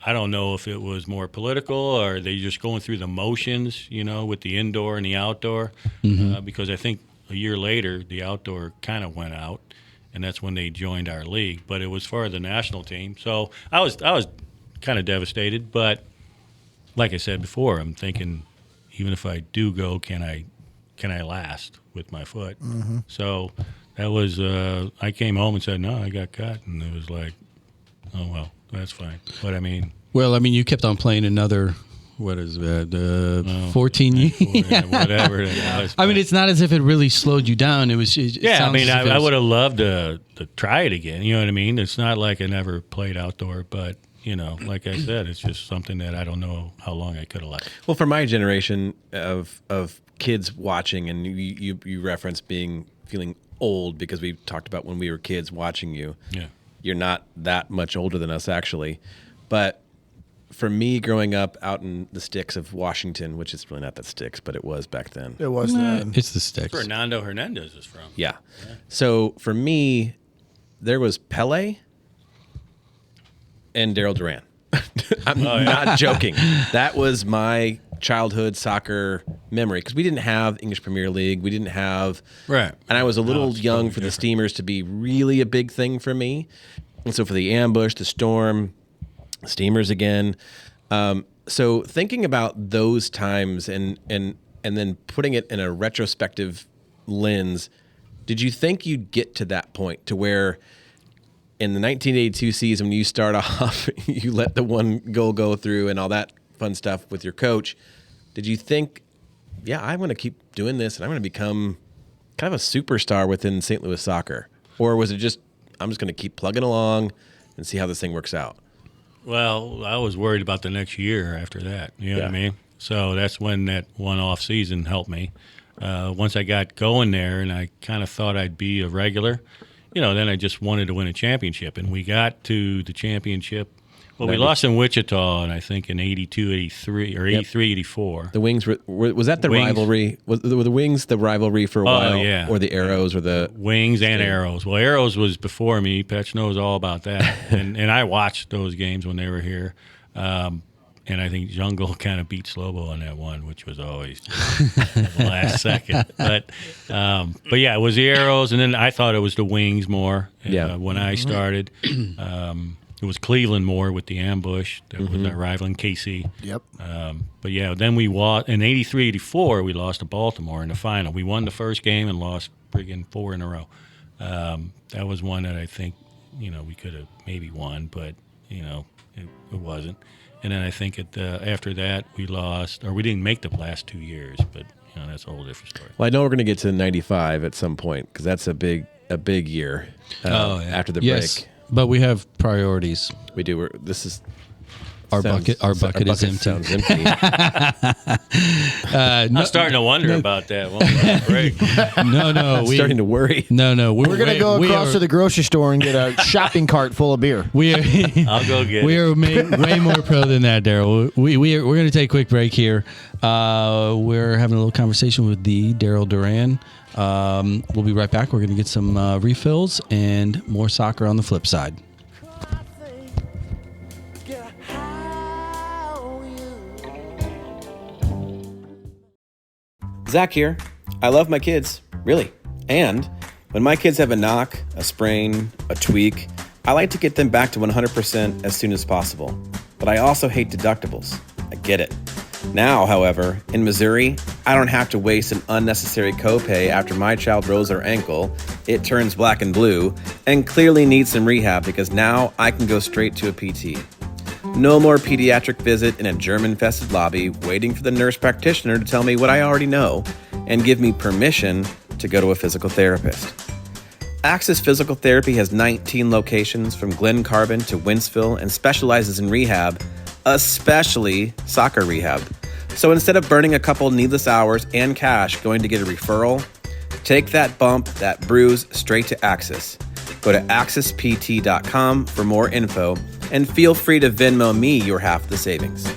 I don't know if it was more political or they just going through the motions, with the indoor and the outdoor. Because I think a year later, the outdoor kind of went out, and that's when they joined our league. But it was for the national team. So I was kind of devastated. But like I said before, I'm thinking, even if I do go, can I last with my foot? So that was I came home and said, no, I got cut. And it was like, oh, well. That's fine. But I mean, you kept on playing another, 14 years? Whatever. I mean, it's not as if it really slowed you down. I would have loved to try it again. You know what I mean? It's not like I never played outdoor, but, like I said, it's just something that I don't know how long I could have left. Well, for my generation of kids watching, and you referenced feeling old because we talked about when we were kids watching you. Yeah. You're not that much older than us, actually. But for me, growing up out in the sticks of Washington, which is really not that sticks, but it was back then. It was then. It's the sticks. Fernando Hernandez is from. Yeah. So for me, there was Pele and Daryl Doran. I'm not joking. That was my childhood soccer memory because we didn't have English Premier League. We didn't have right, and I was a little young for the Steamers to be really a big thing for me. And so for the Ambush, the Storm, Steamers again. So thinking about those times and then putting it in a retrospective lens, did you think you'd get to that point to where in the 1982 season when you start off, you let the one goal go through and all that fun stuff with your coach, did you think, yeah, I'm going to keep doing this and I'm going to become kind of a superstar within St. Louis soccer? Or was it just, I'm just going to keep plugging along and see how this thing works out? Well, I was worried about the next year after that. You know what I mean? So that's when that one-off season helped me. Once I got going there and I kind of thought I'd be a regular, then I just wanted to win a championship. And we got to the championship. Well, we lost in Wichita, and I think in 82, 83, or 83, 84. The Wings, was that the rivalry? Were the Wings the rivalry for a while? Yeah. Or the Arrows or the... Wings and Arrows. Well, Arrows was before me. Petch knows all about that. and I watched those games when they were here. And I think Jungle kind of beat Slobo on that one, which was always the last second. But yeah, it was the Arrows, and then I thought it was the Wings more when I started. it was Cleveland more with the ambush. That was our rival in KC. Yep. But yeah, then we lost in '83, '84. We lost to Baltimore in the final. We won the first game and lost friggin' 4 in a row. That was one that I think we could have maybe won, but it wasn't. And then I think after that we lost, or we didn't make the last 2 years. But that's a whole different story. Well, I know we're going to get to '95 at some point because that's a big year. After the break. But we have priorities. We do. This is Our bucket is empty. Sounds empty. I'm starting to wonder about that. Break. No, I'm starting to worry. No. We're going to go across to the grocery store and get a shopping cart full of beer. I'll go get we it. are way more pro than that, Daryl. We're going to take a quick break here. We're having a little conversation with the Daryl Doran. We'll be right back. We're going to get some refills and more soccer on the flip side. Zach here. I love my kids, really. And when my kids have a knock, a sprain, a tweak, I like to get them back to 100% as soon as possible. But I also hate deductibles. I get it. Now, however, in Missouri, I don't have to waste an unnecessary copay after my child rolls their ankle, it turns black and blue, and clearly needs some rehab because now I can go straight to a PT. No more pediatric visit in a germ-infested lobby waiting for the nurse practitioner to tell me what I already know and give me permission to go to a physical therapist. Access Physical Therapy has 19 locations from Glen Carbon to Winceville and specializes in rehab, especially soccer rehab. So instead of burning a couple needless hours and cash going to get a referral, take that bump, that bruise, straight to Access. Go to accesspt.com for more info and feel free to Venmo me your half the savings.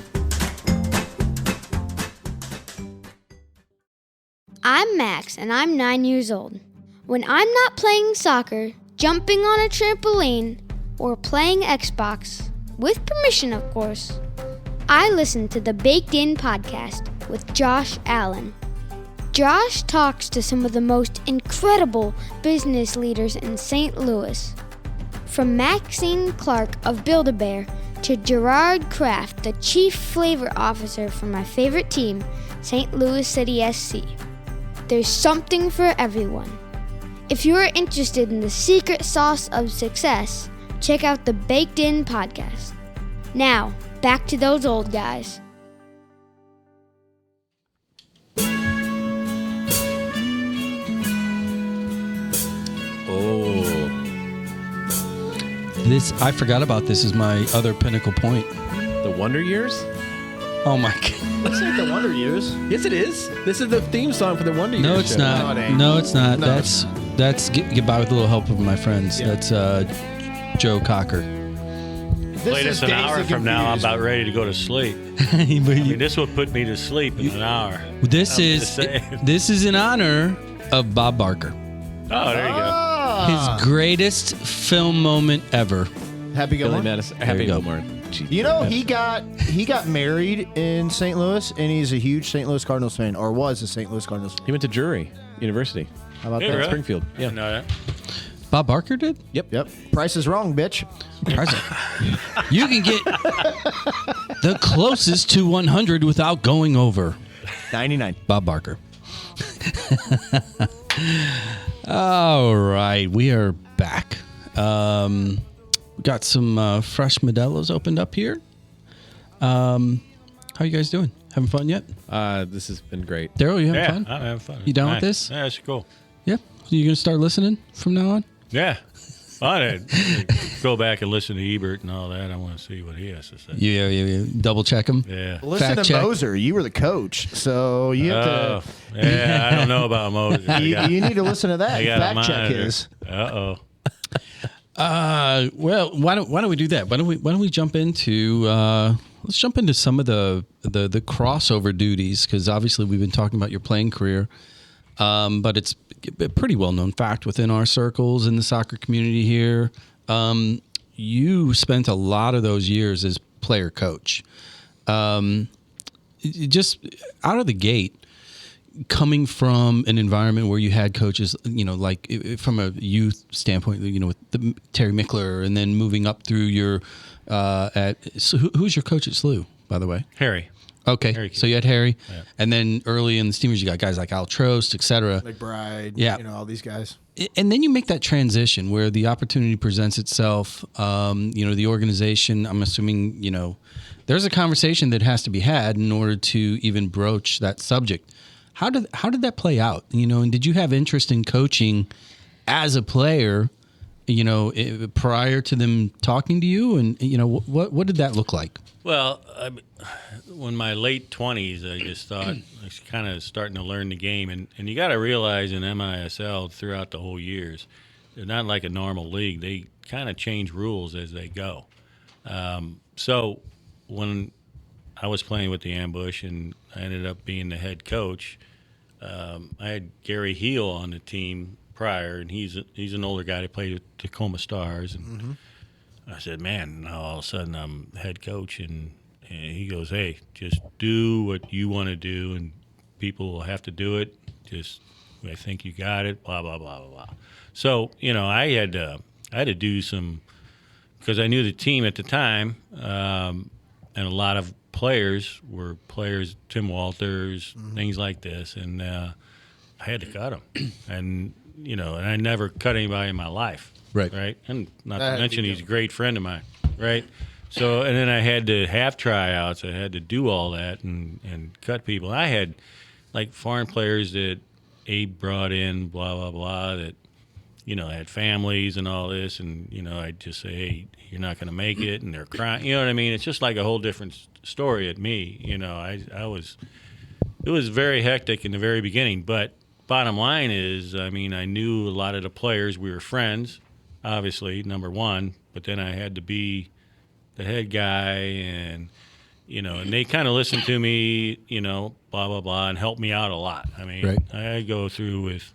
I'm Max, and I'm 9 years old. When I'm not playing soccer, jumping on a trampoline, or playing Xbox, with permission of course, I listen to the Baked In podcast with Josh Allen. Josh talks to some of the most incredible business leaders in St. Louis. From Maxine Clark of Build-A-Bear to Gerard Kraft, the chief flavor officer for my favorite team, St. Louis City SC. There's something for everyone. If you are interested in the secret sauce of success, check out the Baked In podcast. Now, back to those old guys. I forgot about this as my other pinnacle point. The Wonder Years? Oh my God. Let's take the Wonder Years. Yes, it is. This is the theme song for the Wonder Years. No, it's show. not. No, it ain't. No, it's not. No, That's get by with a little help of my friends. Yeah. That's Joe Cocker. Play this an hour from now. I'm about ready to go to sleep. I mean, this will put me to sleep in an hour. This I'm is just saying. this is in honor of Bob Barker. Oh, there you go. His greatest film moment ever. Happy Billy Gilmore. Madison. you Happy go. Gilmore. You know, he got married in St. Louis, and he's a huge St. Louis Cardinals fan, or was a St. Louis Cardinals fan. He went to Drury University. How about Hey, that? really? Springfield. I didn't know that. Bob Barker did? Yep. Price is wrong, bitch. You can get the closest to 100 without going over. 99. Bob Barker. All right, we are back. Got some fresh Modelo's opened up here. How you guys doing? Having fun yet? This has been great. Daryl, you having Yeah, fun? I'm having fun. You down with Nice. this? Yeah, that's cool. Yeah. You gonna start listening from now on? Yeah. I go back and listen to Ebert and all that. I want to see what he has to say. Yeah. Double check him. Yeah. Listen Fact to check. Moser. You were the coach, so you have Oh, yeah. I don't know about Moses. to. You need to listen to that. I got a Fact check monitor. his. Uh-oh. Well, why don't we do that? Why don't we jump into let's jump into some of the crossover duties, because obviously we've been talking about your playing career, but it's a pretty well known fact within our circles in the soccer community here. You spent a lot of those years as player coach. Just out of the gate, coming from an environment where you had coaches, like from a youth standpoint, with Terry Mickler, and then moving up through your so who's your coach at SLU, by the way? Harry. Okay, Harry so you had Harry, Yeah. and then early in the Steamers, you got guys like Al Trost, et cetera. McBride, Yeah. all these guys. And then you make that transition where the opportunity presents itself. The organization, I'm assuming, there's a conversation that has to be had in order to even broach that subject. How did that play out? And did you have interest in coaching as a player, prior to them talking to you? And, what did that look like? Well, when my late 20s, I just thought I was kind of starting to learn the game. And you got to realize in MISL throughout the whole years, they're not like a normal league. They kind of change rules as they go. So when I was playing with the Ambush and I ended up being the head coach, I had Gary Heel on the team prior, and he's an older guy that played with Tacoma Stars. And I said, man, now all of a sudden I'm head coach, and he goes, hey, just do what you want to do, and people will have to do it. Just, I think you got it, blah, blah, blah, blah, blah. So, I had to do some, because I knew the team at the time, and a lot of players were Tim Walters, things like this, and I had to cut them. And, and I never cut anybody in my life. Right. And not to mention he's a great friend of mine. Right. So, and then I had to have tryouts. I had to do all that and cut people. I had like foreign players that Abe brought in, blah, blah, blah, that, had families and all this. And, I'd just say, hey, you're not going to make it. And they're crying. You know what I mean? It's just like a whole different story at me. It was very hectic in the very beginning. But bottom line is, I knew a lot of the players. We were friends, obviously, number one. But then I had to be the head guy, and and they kind of listened to me, blah blah blah, and helped me out a lot. I go through with,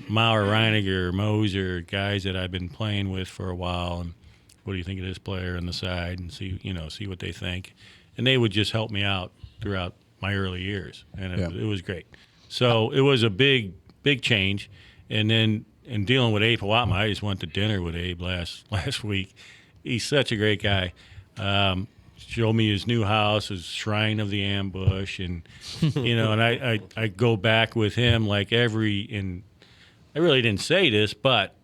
Maurer, Reiniger, Moser, guys that I've been playing with for a while, and what do you think of this player on the side, and see what they think, and they would just help me out throughout my early years, and it was great. So it was a big change, and then in dealing with Abe Hawatma, I just went to dinner with Abe last week. He's such a great guy. Showed me his new house, his Shrine of the Ambush, and and I go back with him and I really didn't say this, but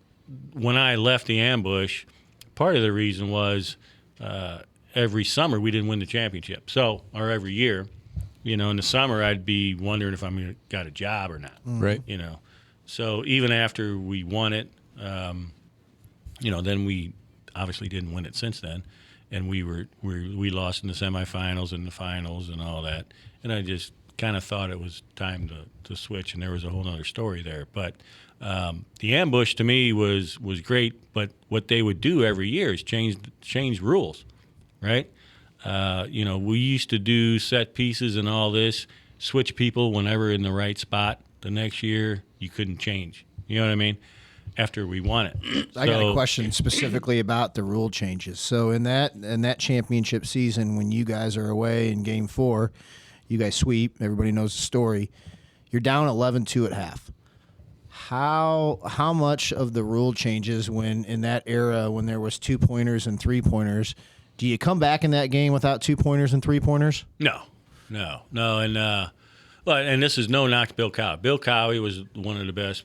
when I left the Ambush, part of the reason was every summer we didn't win the championship, or every year, in the summer I'd be wondering if I'm got a job or not, right? So even after we won it, then we obviously didn't win it since then, and we lost in the semifinals and the finals and all that, and I just kind of thought it was time to switch, and there was a whole other story there. But the Ambush to me was great, but what they would do every year is change rules, right? We used to do set pieces and all this, switch people whenever in the right spot. The next year, you couldn't change. You know what I mean? After we won it. I got a question specifically about the rule changes. So in that championship season, when you guys are away in Game 4, you guys sweep. Everybody knows the story. You're down 11-2 at half. How much of the rule changes when in that era when there was 2-pointers and 3-pointers? Do you come back in that game without 2-pointers and 3-pointers? No, and this is no knock to Bill Cowie. Bill Cowie was one of the best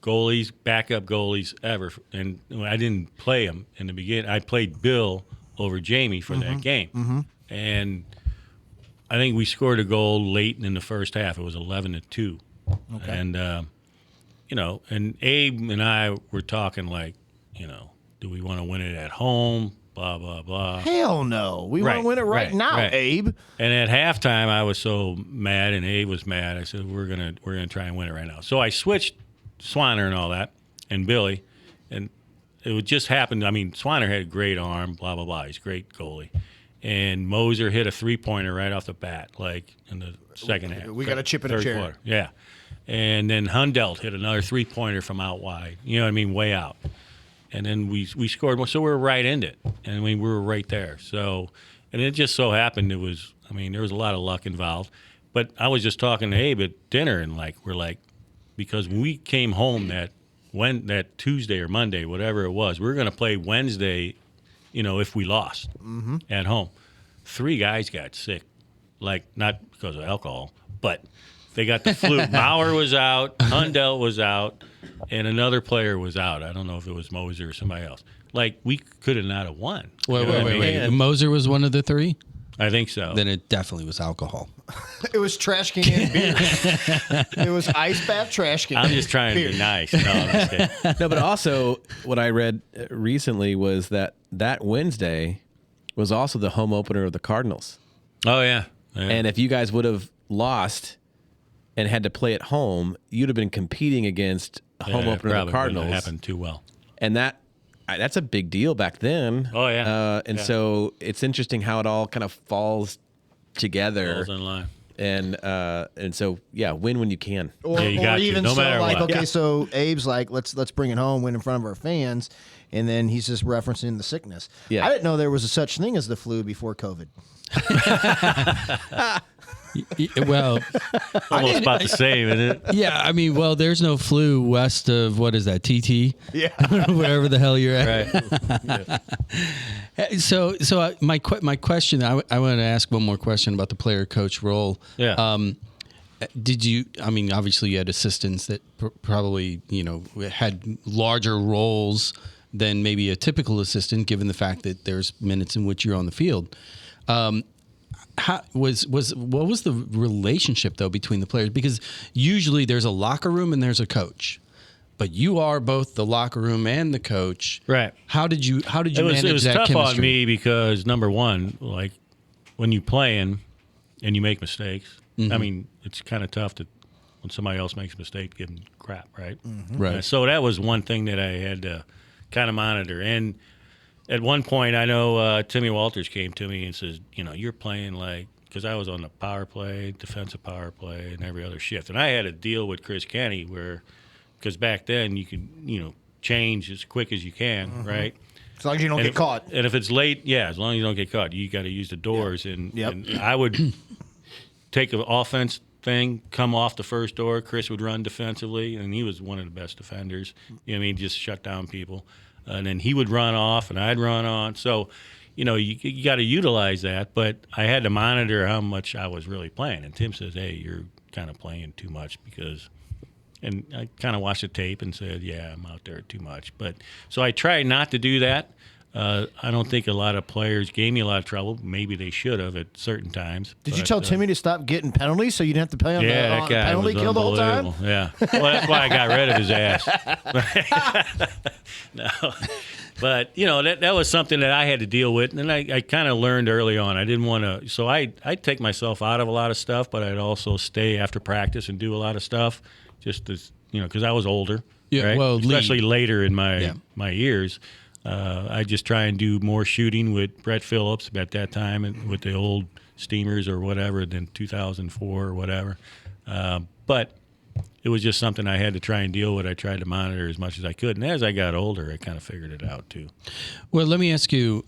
goalies, backup goalies ever, and I didn't play him in the beginning. I played Bill over Jamie for that game, and I think we scored a goal late in the first half. It was 11-2, and and Abe and I were talking do we want to win it at home? Blah blah blah. Hell no, we want to win it right now, Abe. And at halftime, I was so mad, and Abe was mad. I said, "We're gonna try and win it right now." So I switched Swanner and all that, and Billy, and it would just happen. Swanner had a great arm, blah blah blah. He's a great goalie, and Moser hit a 3-pointer right off the bat, in the second half. We got a chip in third a chair. Quarter. Yeah, and then Hundelt hit another 3-pointer from out wide. You know what I mean, way out. And then we scored one, so we were right in it, and we were right there. So, and it just so happened there was a lot of luck involved. But I was just talking to Abe at dinner, and we're like, because when we came home that Tuesday or Monday, whatever it was, we were going to play Wednesday, if we lost at home. 3 guys got sick, not because of alcohol, but they got the flu. Maurer was out, Hundell was out, and another player was out. I don't know if it was Moser or somebody else. We could have not have won. Wait. Moser was one of the 3? I think so. Then it definitely was alcohol. It was trash can and beer. It was ice bath trash can. I'm just trying to be nice. No, I'm just kidding. No, but also what I read recently was that Wednesday was also the home opener of the Cardinals. Oh, yeah. And if you guys would have lost and had to play at home, you'd have been competing against home opener of the Cardinals. Probably happened too well. And that's a big deal back then. Oh, yeah. So it's interesting how it all kind of falls together. Falls in line. And so, win when you can. Or, you got even no so, matter what. okay, so Abe's like, let's bring it home, win in front of our fans, and then he's just referencing the sickness. Yeah. I didn't know there was a such thing as the flu before COVID. Well, Almost about the same, isn't it? yeah, I mean, there's no flu west of, what is that, TT? Yeah. Wherever the hell you're at. Right. So my question, I want to ask one more question about the player-coach role. Yeah. Did you, obviously you had assistants that probably, had larger roles than maybe a typical assistant, given the fact that there's minutes in which you're on the field. What was the relationship though between the players? Because usually there's a locker room and there's a coach, but you are both the locker room and the coach. Right. How did you manage that chemistry? It was tough on me because number one, when you playing and you make mistakes, it's kind of tough to when somebody else makes a mistake, give them crap, right? Right. So that was one thing that I had to kind of monitor. And at one point, I know Timmy Walters came to me and says, you're playing because I was on the power play, defensive power play, and every other shift. And I had a deal with Chris Kenny because back then you could, change as quick as you can, right? As long as you don't get caught. And if it's late, as long as you don't get caught, you got to use the doors. Yep. And I would take an offense thing, come off the first door. Chris would run defensively, and he was one of the best defenders. Just shut down people. And then he would run off, and I'd run on. So, you got to utilize that. But I had to monitor how much I was really playing. And Tim says, hey, you're kind of playing too much and I kind of watched the tape and said, yeah, I'm out there too much. But so I tried not to do that. I don't think a lot of players gave me a lot of trouble. Maybe they should have at certain times. Did you tell Timmy to stop getting penalties so you didn't have to play on the penalty kill the whole time? Yeah. Well, that's why I got rid of his ass. No. But, that was something that I had to deal with. And I kind of learned early on. I didn't want to. So I'd take myself out of a lot of stuff, but I'd also stay after practice and do a lot of stuff just as, because I was older. Yeah, right? well, especially later in my years. I just try and do more shooting with Brett Phillips at that time and with the old Steamers or whatever, then 2004 or whatever. But it was just something I had to try and deal with. I tried to monitor as much as I could. And as I got older, I kind of figured it out too. Well, let me ask you,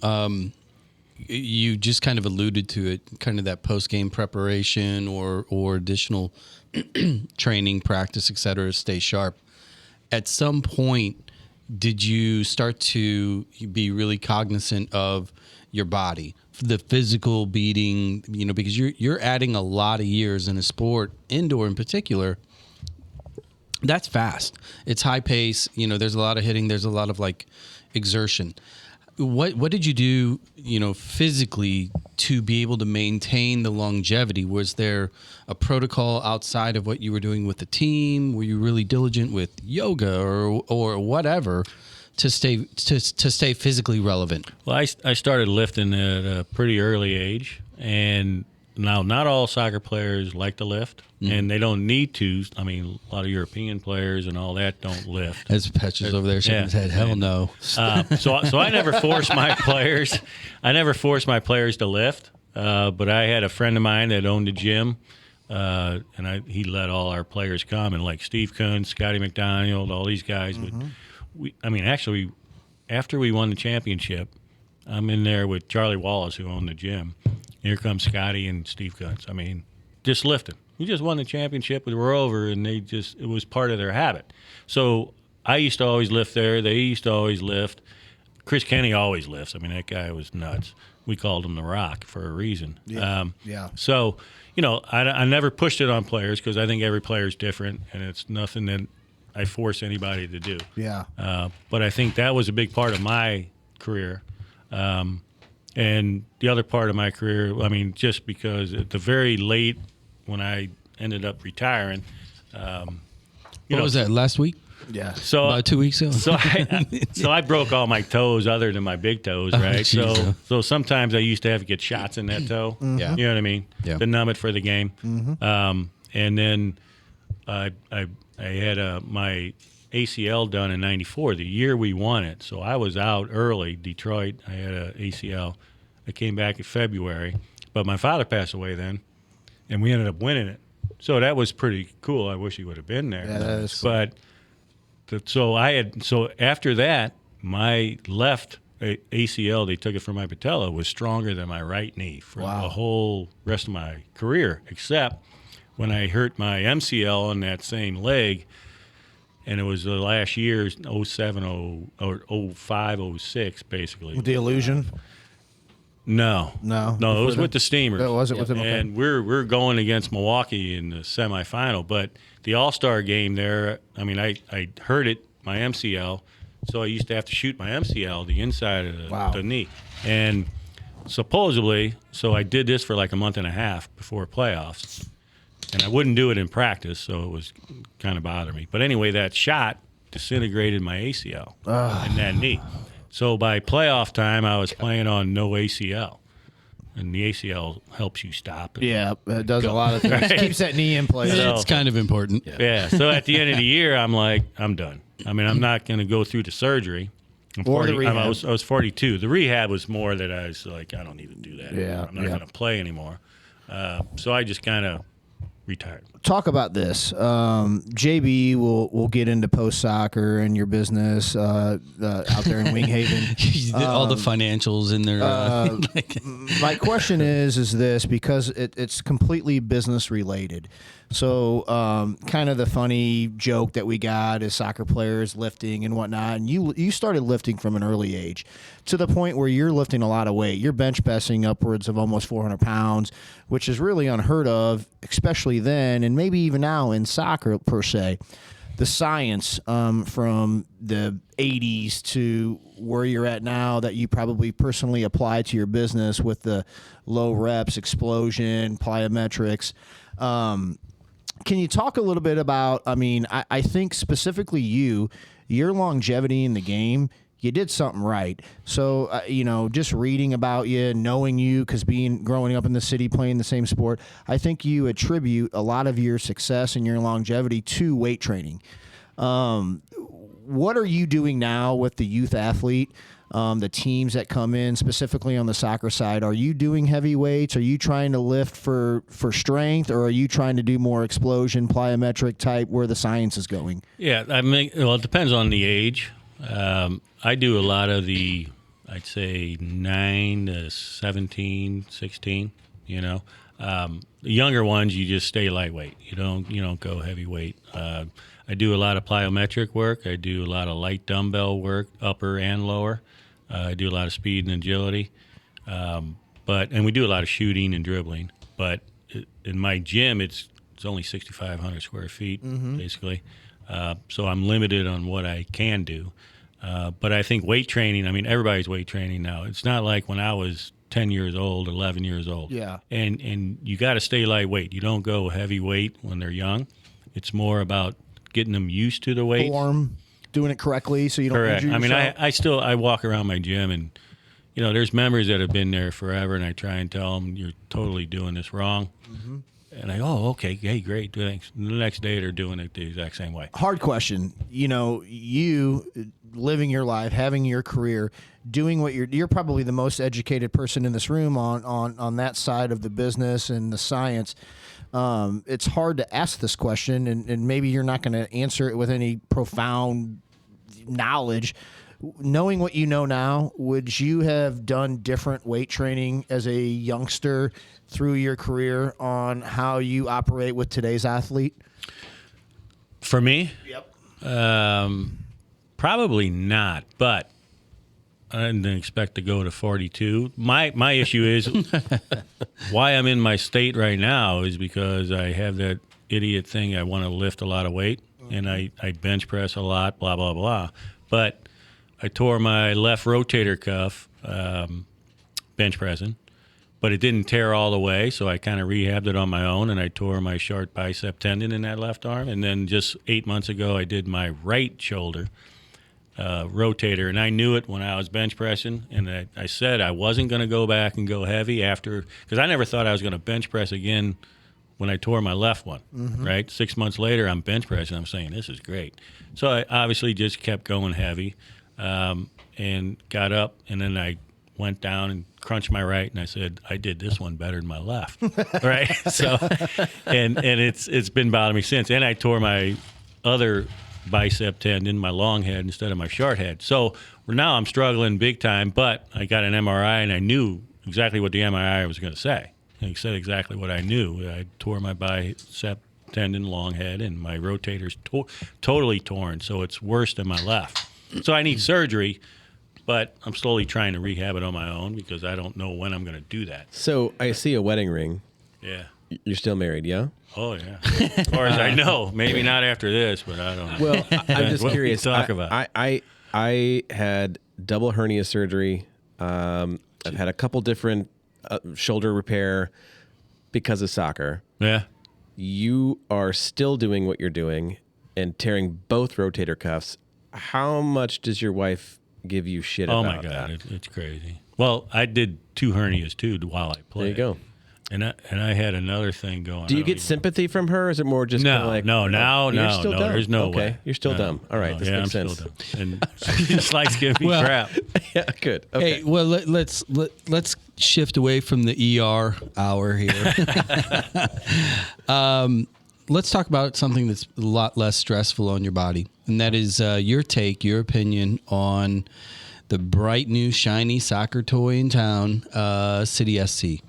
you just kind of alluded to it, kind of that post-game preparation or additional training, practice, et cetera, to stay sharp. At some point, did you start to be really cognizant of your body, the physical beating, because you're adding a lot of years in a sport, indoor in particular. That's fast. It's high pace. There's a lot of hitting. There's a lot of exertion. What did you do, physically to be able to maintain the longevity? Was there a protocol outside of what you were doing with the team? Were you really diligent with yoga or whatever to stay physically relevant? Well, I started lifting at a pretty early age, and now not all soccer players like to lift, and they don't need to. I mean, a lot of European players and all that don't lift. As Petches over there shaking his head, hell no. So I never forced my players. I never forced my players to lift. But I had a friend of mine that owned a gym, and he let all our players come, and like Steve Kuhn, Scotty McDonald, all these guys. Actually, after we won the championship, I'm in there with Charlie Wallace, who owned the gym. Here comes Scotty and Steve Kuntz. just lifting. We just won the championship. We were over, and it was part of their habit. So I used to always lift there. They used to always lift. Chris Kenny always lifts. I mean, that guy was nuts. We called him the Rock for a reason. Yeah. So, I never pushed it on players because I think every player is different, and it's nothing that I force anybody to do. Yeah. But I think that was a big part of my career. And the other part of my career, I mean, just because at the very late when I ended up retiring, What was that, last week? Yeah. So About 2 weeks ago? So I broke all my toes other than my big toes, right? geez. So sometimes I used to have to get shots in that toe. Yeah. You know what I mean? Yeah. To numb it for the game. And then I had my ACL done in '94, the year we won it. So I was out early, Detroit. I had an ACL. I came back in February, but my father passed away then, and we ended up winning it. So that was pretty cool. I wish he would have been there. Yeah, that is cool. But so after that, my left ACL, they took it from my patella, was stronger than my right knee for the whole rest of my career, except when I hurt my MCL on that same leg. And it was the last year, 07, or 05, 06, basically. With the illusion? No. It was with the Steamers. Oh, was it with them? Okay. And we're going against Milwaukee in the semifinal. But the All-Star game there, I mean, I hurt it, my MCL, so I used to have to shoot my MCL, the inside of the knee. And supposedly, so I did this for like a month and a half before playoffs. And I wouldn't do it in practice, so it was kind of bothering me. But anyway, that shot disintegrated my ACL in that knee. So by playoff time, I was playing on no ACL. And the ACL helps you stop. Yeah, it does a lot of things. It keeps that knee in place. So- It's kind of important. Yeah. So at the end of the year, I'm like, I'm done. I mean, I'm not going to go through the surgery. I'm Or 40, the rehab. I was 42. The rehab was more that I was like, I don't need to do that. Yeah, I'm not going to play anymore. So I just kind of retired. Talk about this. JB will get into post soccer and your business out there in Wing Haven. All the financials in there. My question is this, because it's completely business related. So kind of the funny joke that we got is soccer players lifting and whatnot. And you started lifting from an early age to the point where you're lifting a lot of weight. You're bench pressing upwards of almost 400 pounds, which is really unheard of, especially then and maybe even now in soccer per se. The science from the 80s to where you're at now that you probably personally apply to your business with the low reps, explosion, plyometrics. Can you talk a little bit about, I think specifically your longevity in the game, you did something right. So, just reading about you, knowing you, because growing up in the city, playing the same sport, I think you attribute a lot of your success and your longevity to weight training. What are you doing now with the youth athlete, the teams that come in, specifically on the soccer side? Are you doing heavy weights? Are you trying to lift for strength, or are you trying to do more explosion, plyometric type, where the science is going? Yeah, it depends on the age. I do a lot of the, I'd say 9 to 17, 16, The younger ones, you just stay lightweight. You don't go heavyweight. I do a lot of plyometric work. I do a lot of light dumbbell work, upper and lower. I do a lot of speed and agility. And we do a lot of shooting and dribbling. But in my gym, it's only 6,500 square feet, basically. So I'm limited on what I can do. But I think weight training, everybody's weight training now. It's not like when I was 10 years old, 11 years old. Yeah. And you got to stay lightweight. You don't go heavy weight when they're young. It's more about getting them used to the weight. Form, doing it correctly so you don't Correct. injure yourself. I walk around my gym and, there's members that have been there forever, and I try and tell them, you're totally doing this wrong. And I go, oh, okay, hey, great, thanks. And the next day they're doing it the exact same way. Hard question. You living your life, having your career, doing what you're probably the most educated person in this room on that side of the business and the science. It's hard to ask this question, and maybe you're not going to answer it with any profound knowledge, knowing what you know now, would you have done different weight training as a youngster through your career on how you operate with today's athlete? For me, Yep. probably not, but I didn't expect to go to 42. My issue is why I'm in my state right now is because I have that idiot thing. I want to lift a lot of weight, and I bench press a lot, blah, blah, blah. But I tore my left rotator cuff bench pressing, but it didn't tear all the way, so I kind of rehabbed it on my own, and I tore my short bicep tendon in that left arm. And then just 8 months ago, I did my right shoulder rotator, and I knew it when I was bench pressing, and I said I wasn't going to go back and go heavy after, because I never thought I was going to bench press again when I tore my left one, right? 6 months later, I'm bench pressing. I'm saying, this is great. So I obviously just kept going heavy and got up, and then I went down and crunched my right, and I said, I did this one better than my left, right? So, and it's been bothering me since. And I tore my other bicep tendon, my long head instead of my short head. So now I'm struggling big time, but I got an MRI, and I knew exactly what the MRI was going to say. And he said exactly what I knew. I tore my bicep tendon, long head, and my rotator's totally torn, so it's worse than my left. So I need surgery, but I'm slowly trying to rehab it on my own because I don't know when I'm going to do that. So I see a wedding ring. Yeah. You're still married, yeah? Oh, yeah. As far as I know. Maybe not after this, but I don't know. Well, I'm just What do we curious. talk about? I had double hernia surgery. I've had a couple different shoulder repair because of soccer. Yeah. You are still doing what you're doing and tearing both rotator cuffs. How much does your wife give you shit Oh, about my God. that? It's crazy. Well, I did 2 hernias, too, while I played. There you go. And I had another thing going. Do you I don't get even- sympathy from her, or is it more just kinda like, no, you're still dumb. there's no okay. way. You're still dumb. All right, this yeah, makes I'm sense. still dumb. And she just likes giving me crap. Yeah, good. Okay. Hey, well, let's shift away from the ER hour here. Let's talk about something that's a lot less stressful on your body, and that is your opinion on the bright new shiny soccer toy in town, City SC.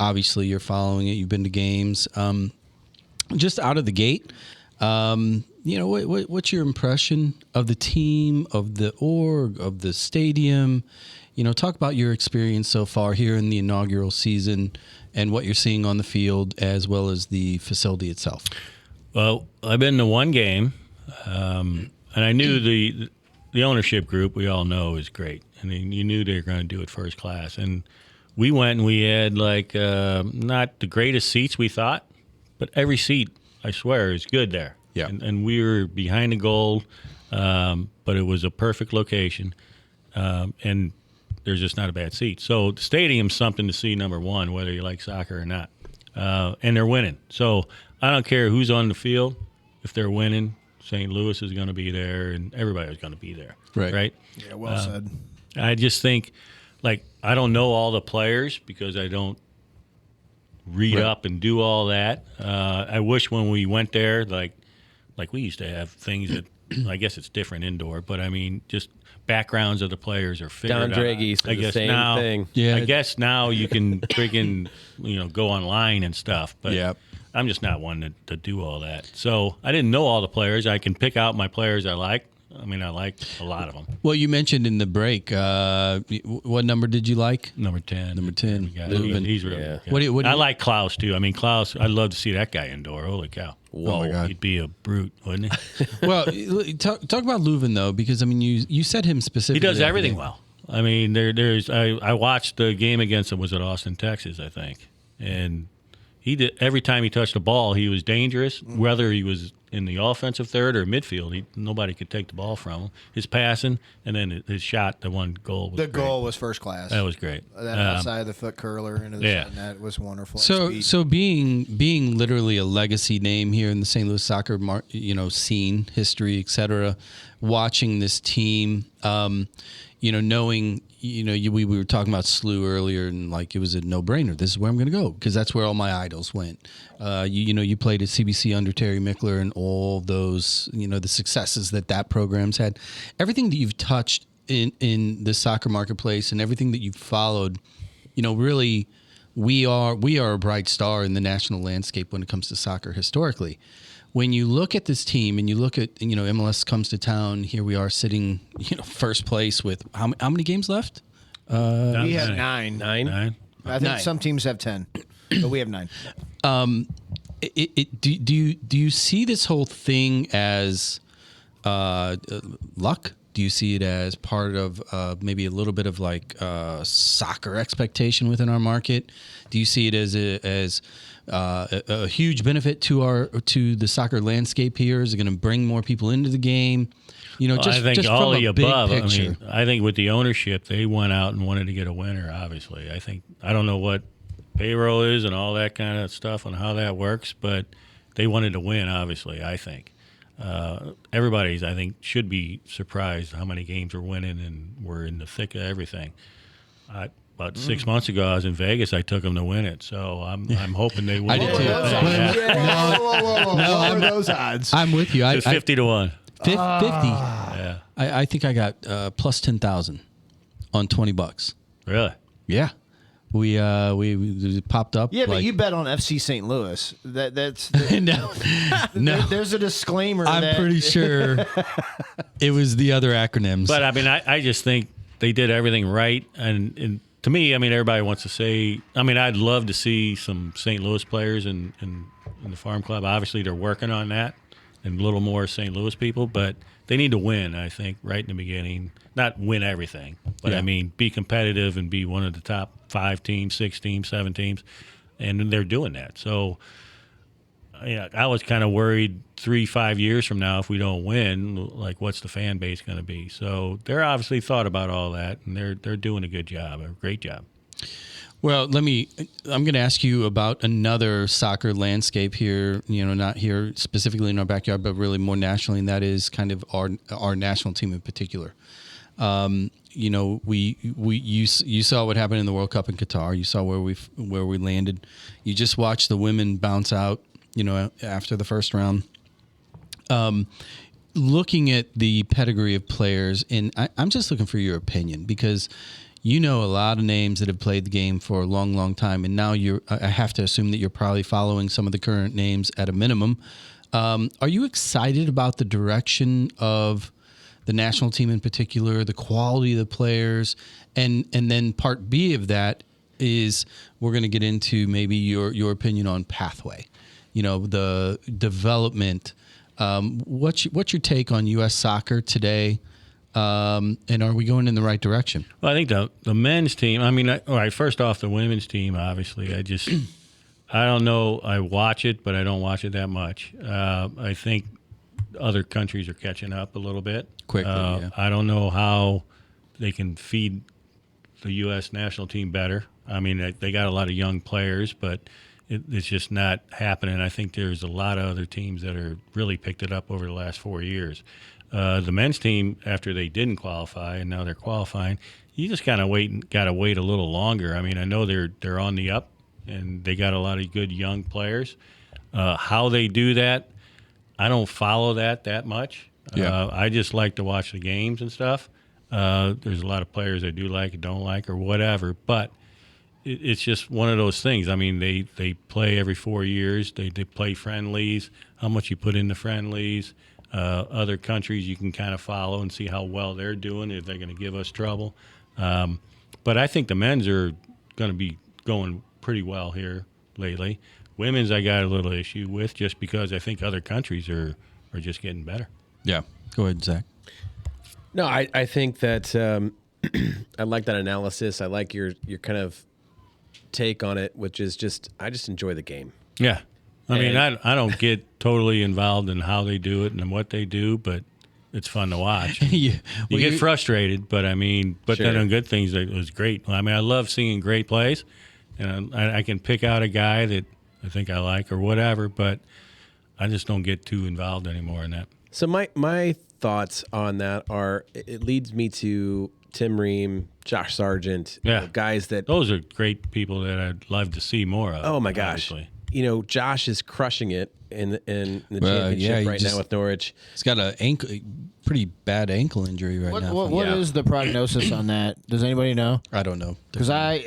Obviously, you're following it. You've been to games. Just out of the gate, what's your impression of the team, of the org, of the stadium? Talk about your experience so far here in the inaugural season and what you're seeing on the field as well as the facility itself. Well, I've been to one game, and I knew the ownership group, we all know, is great. And you knew they were going to do it first class. And we went and we had not the greatest seats we thought, but every seat, I swear, is good there. Yeah. And we were behind the goal, but it was a perfect location, and there's just not a bad seat. So the stadium's something to see, number one, whether you like soccer or not. And they're winning. So I don't care who's on the field. If they're winning, St. Louis is going to be there, and everybody's going to be there. Right. Yeah, well said. I just think, I don't know all the players because I don't read up and do all that. I wish when we went there, like we used to have things that, I guess it's different indoor, but I mean, just backgrounds of the players are figured Don out. Draghi said the same thing. Yeah. I guess now you can freaking, go online and stuff, but Yep. I'm just not one to do all that. So I didn't know all the players. I can pick out my players I like. I mean, I like a lot of them. Well, you mentioned in the break, what number did you like? Number 10. Number 10. Yeah, Leuven. he's really Yeah. good. What do you- I like Klaus, too. I mean, Klaus, I'd love to see that guy indoor. Holy cow. Oh, my God. He'd be a brute, wouldn't he? Well, talk about Leuven, though, because, I mean, you said him He specifically. does everything well. I mean, I watched the game against him, was at Austin, Texas, I think. And he did, every time he touched the ball, he was dangerous, whether he was in the offensive third or midfield. Nobody could take the ball from him. His passing, and then his shot, the one goal was The great. goal was first class. That was great. That outside of the foot curler into the yeah. net was wonderful. So being literally a legacy name here in the St. Louis soccer scene, history, etc., watching this team, knowing, we were talking about SLU earlier, and it was a no-brainer. This is where I'm going to go because that's where all my idols went. You played at CBC under Terry Mickler and all those, the successes that program's had. Everything that you've touched in the soccer marketplace and everything that you've followed, really we are a bright star in the national landscape when it comes to soccer historically. When you look at this team and you look at, MLS comes to town, here we are sitting, first place with how many games left? We have 9. 9. I think some teams have 10, but we have 9. Do you see this whole thing as luck? Do you see it as part of maybe a little bit of like soccer expectation within our market? Do you see it as a huge benefit to the soccer landscape here? Is it going to bring more people into the game? I think just all from the a big above. picture. I think with the ownership, they went out and wanted to get a winner. Obviously, I don't know what payroll is and all that kind of stuff and how that works, but they wanted to win. Obviously, I think. Everybody's, I think, should be surprised how many games we're winning, and we're in the thick of everything. About 6 months ago, I was in Vegas. I took them to win it, so I'm hoping they win. I did too. Whoa. What are those odds? I'm with you. It's 50 to 1. 50. Yeah, I think I got plus 10,000 on $20. really. Yeah. We popped up. Yeah, but you bet on FC St. Louis. That's no. There's a disclaimer. I'm pretty sure it was the other acronyms. But I just think they did everything right, and to me, everybody wants to say. I'd love to see some St. Louis players in the farm club. Obviously, they're working on that, and a little more St. Louis people, but they need to win. I think right in the beginning, not win everything, but be competitive and be one of the top 5 teams, 6 teams, 7 teams, and they're doing that. So, I was kind of worried 3-5 years from now if we don't win, like what's the fan base going to be? So they're obviously thought about all that, and they're doing a good job, a great job. Well, I'm going to ask you about another soccer landscape here, not here specifically in our backyard, but really more nationally, and that is kind of our national team in particular. You saw what happened in the World Cup in Qatar. You saw where we landed. You just watched the women bounce out, after the first round. Looking at the pedigree of players, and I'm just looking for your opinion because a lot of names that have played the game for a long, long time, and now I have to assume that you're probably following some of the current names at a minimum. Are you excited about the direction of the national team in particular, the quality of the players, and then part B of that is we're going to get into maybe your opinion on pathway, the development. What's your take on U.S. soccer today? And are we going in the right direction? Well, I think the men's team, all right, first off, the women's team, obviously, I don't know. I watch it, but I don't watch it that much. I think other countries are catching up a little bit. Quickly, yeah. I don't know how they can feed the U.S. national team better. They got a lot of young players, but it's just not happening. I think there's a lot of other teams that are really picked it up over the last 4 years. The men's team, after they didn't qualify and now they're qualifying, you just got to wait a little longer. I know they're on the up, and they got a lot of good young players. How they do that, I don't follow that much. Yeah. I just like to watch the games and stuff. There's a lot of players I do like and don't like or whatever, but it's just one of those things. They play every 4 years. They play friendlies, how much you put into friendlies. Other countries you can kind of follow and see how well they're doing, if they're going to give us trouble. But I think the men's are going to be going pretty well here lately. Women's I got a little issue with just because I think other countries are just getting better. Yeah. Go ahead, Zach. No, I think that I like that analysis. I like your kind of take on it, which is I just enjoy the game. Yeah. I don't get totally involved in how they do it and what they do, but it's fun to watch. You get frustrated, but Sure. then on good things, it was great. I love seeing great plays, and I can pick out a guy that I think I like or whatever, but I just don't get too involved anymore in that. So my thoughts on that are, it leads me to Tim Ream, Josh Sargent, Yeah. guys that. Those are great people that I'd love to see more of. Oh my gosh. obviously. Josh is crushing it in the Well, championship he right now with Norwich. He's got a pretty bad ankle injury right now. What is the prognosis on that? Does anybody know? I don't know. Because He didn't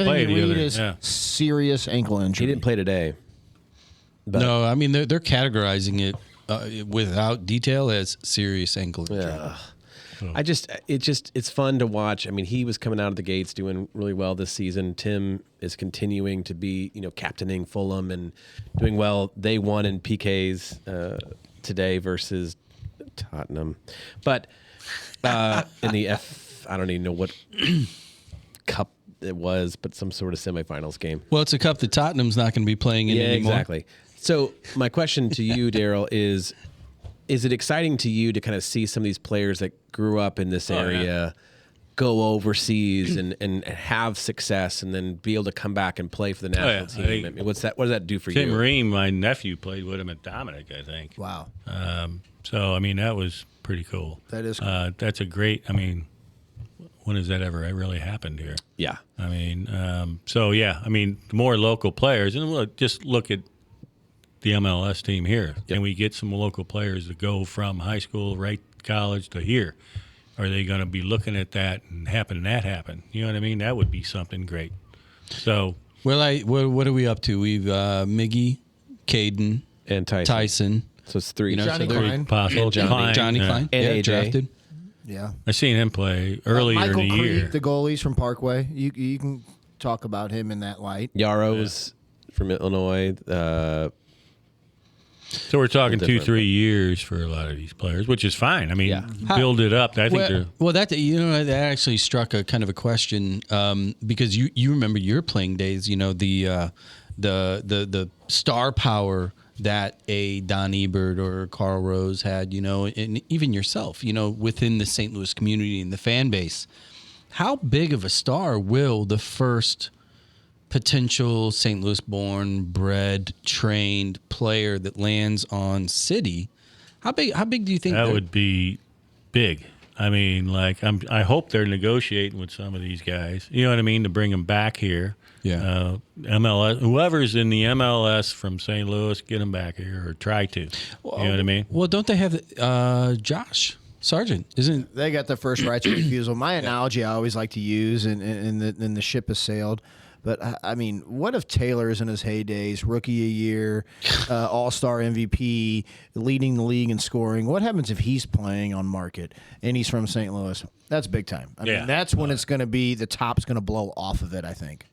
play everything you the read other- is yeah. serious ankle injury. He didn't play today. But, No, I mean they're categorizing it without detail as serious ankle injury. Yeah. It's fun to watch. I mean, he was coming out of the gates doing really well this season. Tim is continuing to be, captaining Fulham and doing well. They won in PKs today versus Tottenham, but in the I don't even know what cup it was, but some sort of semifinals game. Well, it's a cup that Tottenham's not going to be playing in anymore. Exactly. So my question to you, Daryl, is it exciting to you to kind of see some of these players that grew up in this area go overseas and have success and then be able to come back and play for the national team? I mean, what does that do for Tim you? Ream, my nephew, played with him at Dominic, I think. Wow. So, I mean, that was pretty cool. That is cool. That's a great, I mean, when has that ever really happened here? Yeah. I mean, I mean, the more local players, and we'll just look at the MLS team here. Yep. Can we get some local players to go from high school, right, college to here? Are they going to be looking at that and having that happen? You know what I mean? That would be something great. So, Well, what are we up to? We've Miggy, Caden, And Tyson. So it's three. Johnny so they're- Klein. possible. And Johnny. Johnny yeah. Klein, And AJ. drafted. Yeah. I seen him play earlier Michael in the Creek, year. the goalies from Parkway. You can talk about him in that light. Yarrow's from Illinois. So we're talking different, 2-3 years for a lot of these players, which is fine. I mean, Yeah. build it up. I think they're. Well, that that actually struck a kind of a question because you remember your playing days. The star power that a Don Ebert or Carl Rose had. And even yourself. Within the St. Louis community and the fan base. How big of a star will the first potential St. Louis born, bred, trained player that lands on City? How big do you think That would be big. I mean, I hope they're negotiating with some of these guys. You know what I mean, to bring them back here. Yeah. MLS, whoever's in the MLS from St. Louis, get them back here or try to. You know what I mean? Well, don't they have Josh Sargent? Isn't They got the first rights of refusal. My analogy I always like to use, and the ship has sailed. But, I mean, what if Taylor's in his heydays, rookie a year, all-star MVP, leading the league in scoring? What happens if he's playing on market and he's from St. Louis? That's big time. I mean, that's when it's going to be, the top's going to blow off of it, I think.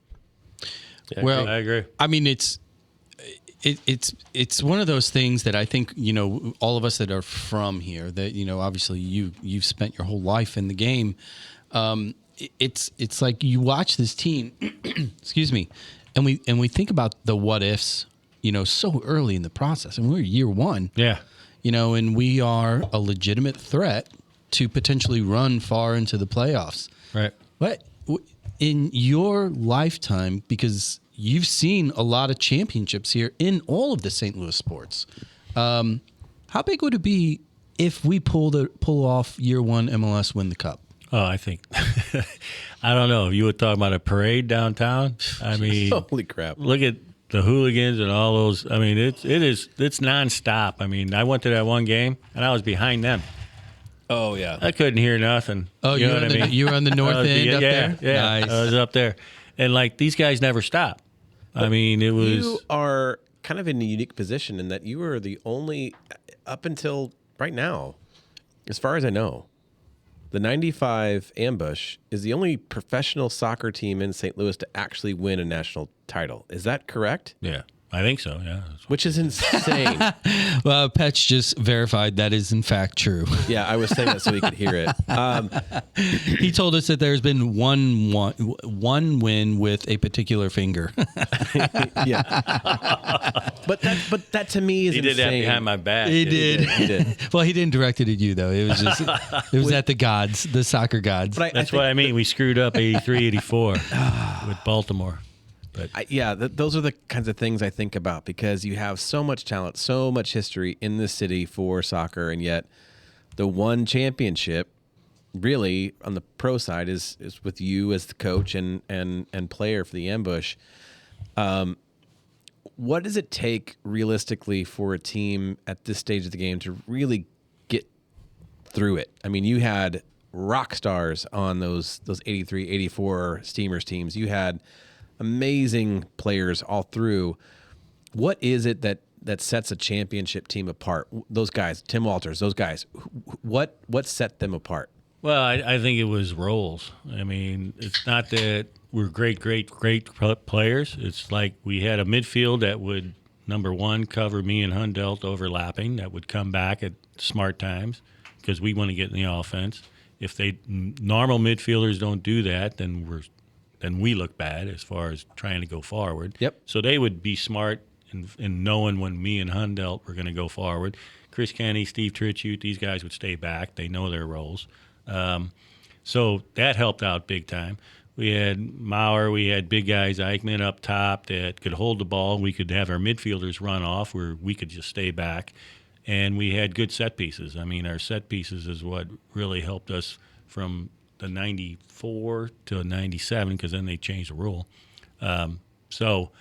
Yeah, well? I agree. I mean, it's one of those things that I think all of us that are from here, that obviously you've spent your whole life in the game. It's like you watch this team, excuse me, and we think about the what ifs, so early in the process, and we're year one, Yeah. and we are a legitimate threat to potentially run far into the playoffs. Right. But in your lifetime, because you've seen a lot of championships here in all of the St. Louis sports, how big would it be if we pull off year one MLS win the cup? Oh, I think, I don't know. You were talking about a parade downtown. I mean, Holy crap. look at the hooligans and all those. I mean, it's nonstop. I mean, I went to that one game and I was behind them. Oh, yeah. I couldn't hear nothing. Oh, you know what I mean? You were on the north end up there? Yeah, Nice. I was up there. And these guys never stop. I mean, it was. You are kind of in a unique position in that you are the only, up until right now, as far as I know, the 95 Ambush is the only professional soccer team in St. Louis to actually win a national title. Is that correct? Yeah, I think so. Yeah. Which is insane. Well, Petch just verified that is in fact true. Yeah, I was saying that so he could hear it. He told us that there's been one win with a particular finger. Yeah. But that to me is He did insane. that behind my back. He didn't did. He did. Well, he didn't direct it at you though. It was just at the gods, the soccer gods. But That's what I mean. We screwed up 83, 84 with Baltimore. But those are the kinds of things I think about because you have so much talent, so much history in this city for soccer, and yet the one championship really on the pro side is with you as the coach and player for the Ambush. what does it take realistically for a team at this stage of the game to really get through it? I mean, you had rock stars on those 83, 84 Steamers teams. You had amazing players all through. What is it that sets a championship team apart? Those guys, Tim Walters, those guys, what set them apart? Well, I think it was roles. I mean, it's not that we're great players. It's like we had a midfield that would, number one, cover me and Hundelt overlapping. That would come back at smart times because we want to get in the offense. If normal midfielders don't do that, then we look bad as far as trying to go forward. Yep. So they would be smart in knowing when me and Hundelt were going to go forward. Chris Kenny, Steve Tritchute, these guys would stay back. They know their roles. So that helped out big time. We had Maurer, we had big guys, Eichmann up top that could hold the ball. We could have our midfielders run off where we could just stay back. And we had good set pieces. I mean, our set pieces is what really helped us from the 94 to 97 because then they changed the rule. So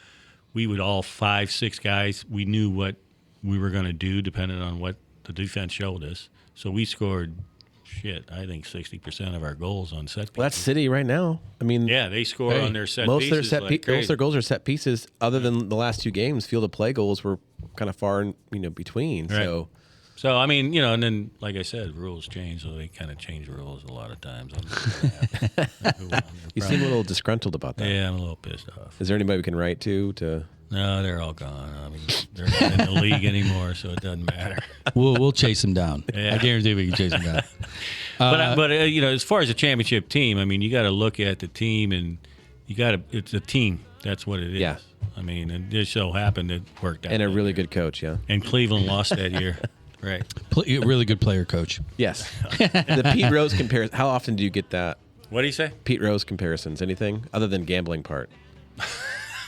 we would all 5, 6 guys, we knew what we were going to do depending on what the defense showed us. So we scored, I think 60% of our goals on set pieces. Well, that's City right now. I mean, yeah, they score on their set most pieces. Most of their goals are set pieces. Other than the last 2 games, field of play goals were kind of far in between. Right. So I mean, and then like I said, rules change, so they kind of change the rules a lot of times. You seem a little disgruntled about that. Yeah, I'm a little pissed off. Is there anybody we can write to? No, they're all gone. I mean, they're not in the league anymore, so it doesn't matter. We'll chase them down. Yeah. I guarantee we can chase them down. But as far as a championship team, I mean, you got to look at the team, and it's a team. That's what it is. Yeah. I mean, it just so happened it worked out. And a really good coach, yeah. And Cleveland lost that year. Right. Really good player, coach. Yes. The Pete Rose comparison. How often do you get that? What do you say? Pete Rose comparisons. Anything other than gambling part?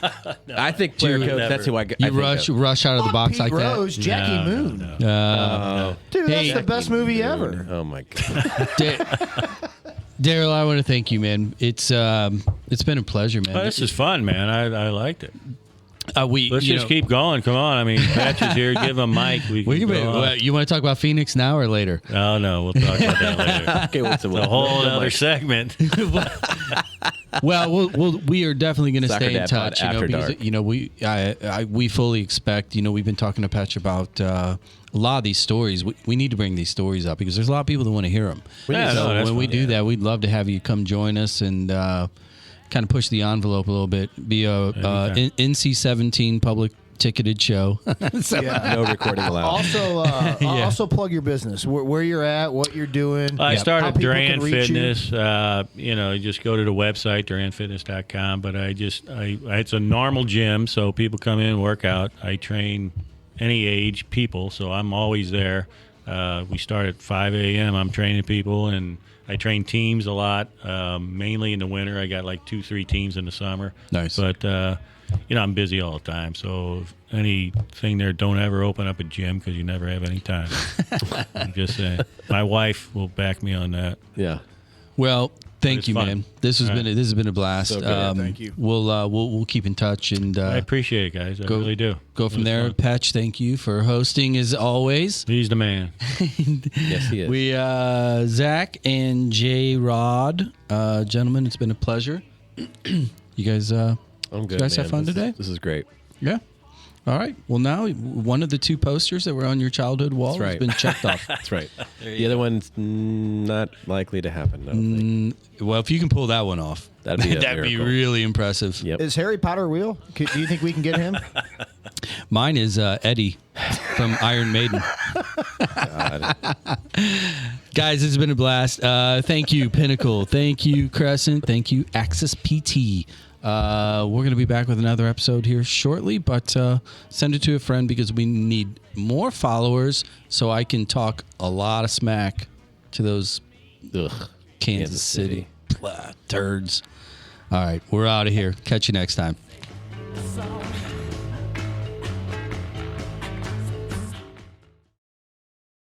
No, I think player coach. never. That's who I get. You rush out of the box Pete like Rose, that. Jackie Moon. No. Dude, Hey, that's the best movie ever. Oh my god. Daryl, I want to thank you, man. It's been a pleasure, man. Oh, this is fun, man. I liked it. Let's just keep going. Come on. I mean, Patch is here. Give him Mike. You want to talk about Phoenix now or later? Oh, no. We'll talk about that later. Okay, what's a whole other segment. Well, we are definitely going to stay in touch. After because dark. we fully expect. We've been talking to Patch about a lot of these stories. We need to bring these stories up because there's a lot of people that want to hear them. When we do that, we'd love to have you come join us and kind of push the envelope a little bit. Be a NC-17 public ticketed show. No recording allowed. Also plug your business, where you're at, what you're doing. I started how people Duran can reach Fitness. You just go to the website, duranfitness.com. But it's a normal gym, so people come in, work out. I train any age people, so I'm always there. We start at 5 a.m. I'm training people, and I train teams a lot, mainly in the winter. I got like 2-3 teams in the summer. Nice. But, I'm busy all the time. So if anything there, don't ever open up a gym because you never have any time. I'm just saying. My wife will back me on that. Yeah. Well, thank you, fun. man. This has been a blast. So good. Thank you. We'll keep in touch and I appreciate it, guys. I really do. Go from there. Fun. Patch, thank you for hosting as always. He's the man. Yes, he is. We Zach and J Rod, gentlemen, it's been a pleasure. You guys I'm good. you guys man. have fun today? This is great. Yeah. All right. Well, now one of the 2 posters that were on your childhood wall That's right. has been checked off. That's right. The other one's not likely to happen. I don't think. Well, if you can pull that one off, That'd be a that'd be miracle. really impressive. Yep. Is Harry Potter real? Do you think we can get him? Mine is Eddie from Iron Maiden. God. Guys, it's been a blast. Thank you, Pinnacle. Thank you, Crescent. Thank you, Axis PT. We're going to be back with another episode here shortly, but send it to a friend because we need more followers so I can talk a lot of smack to those Kansas City turds. All right, we're out of here. Catch you next time.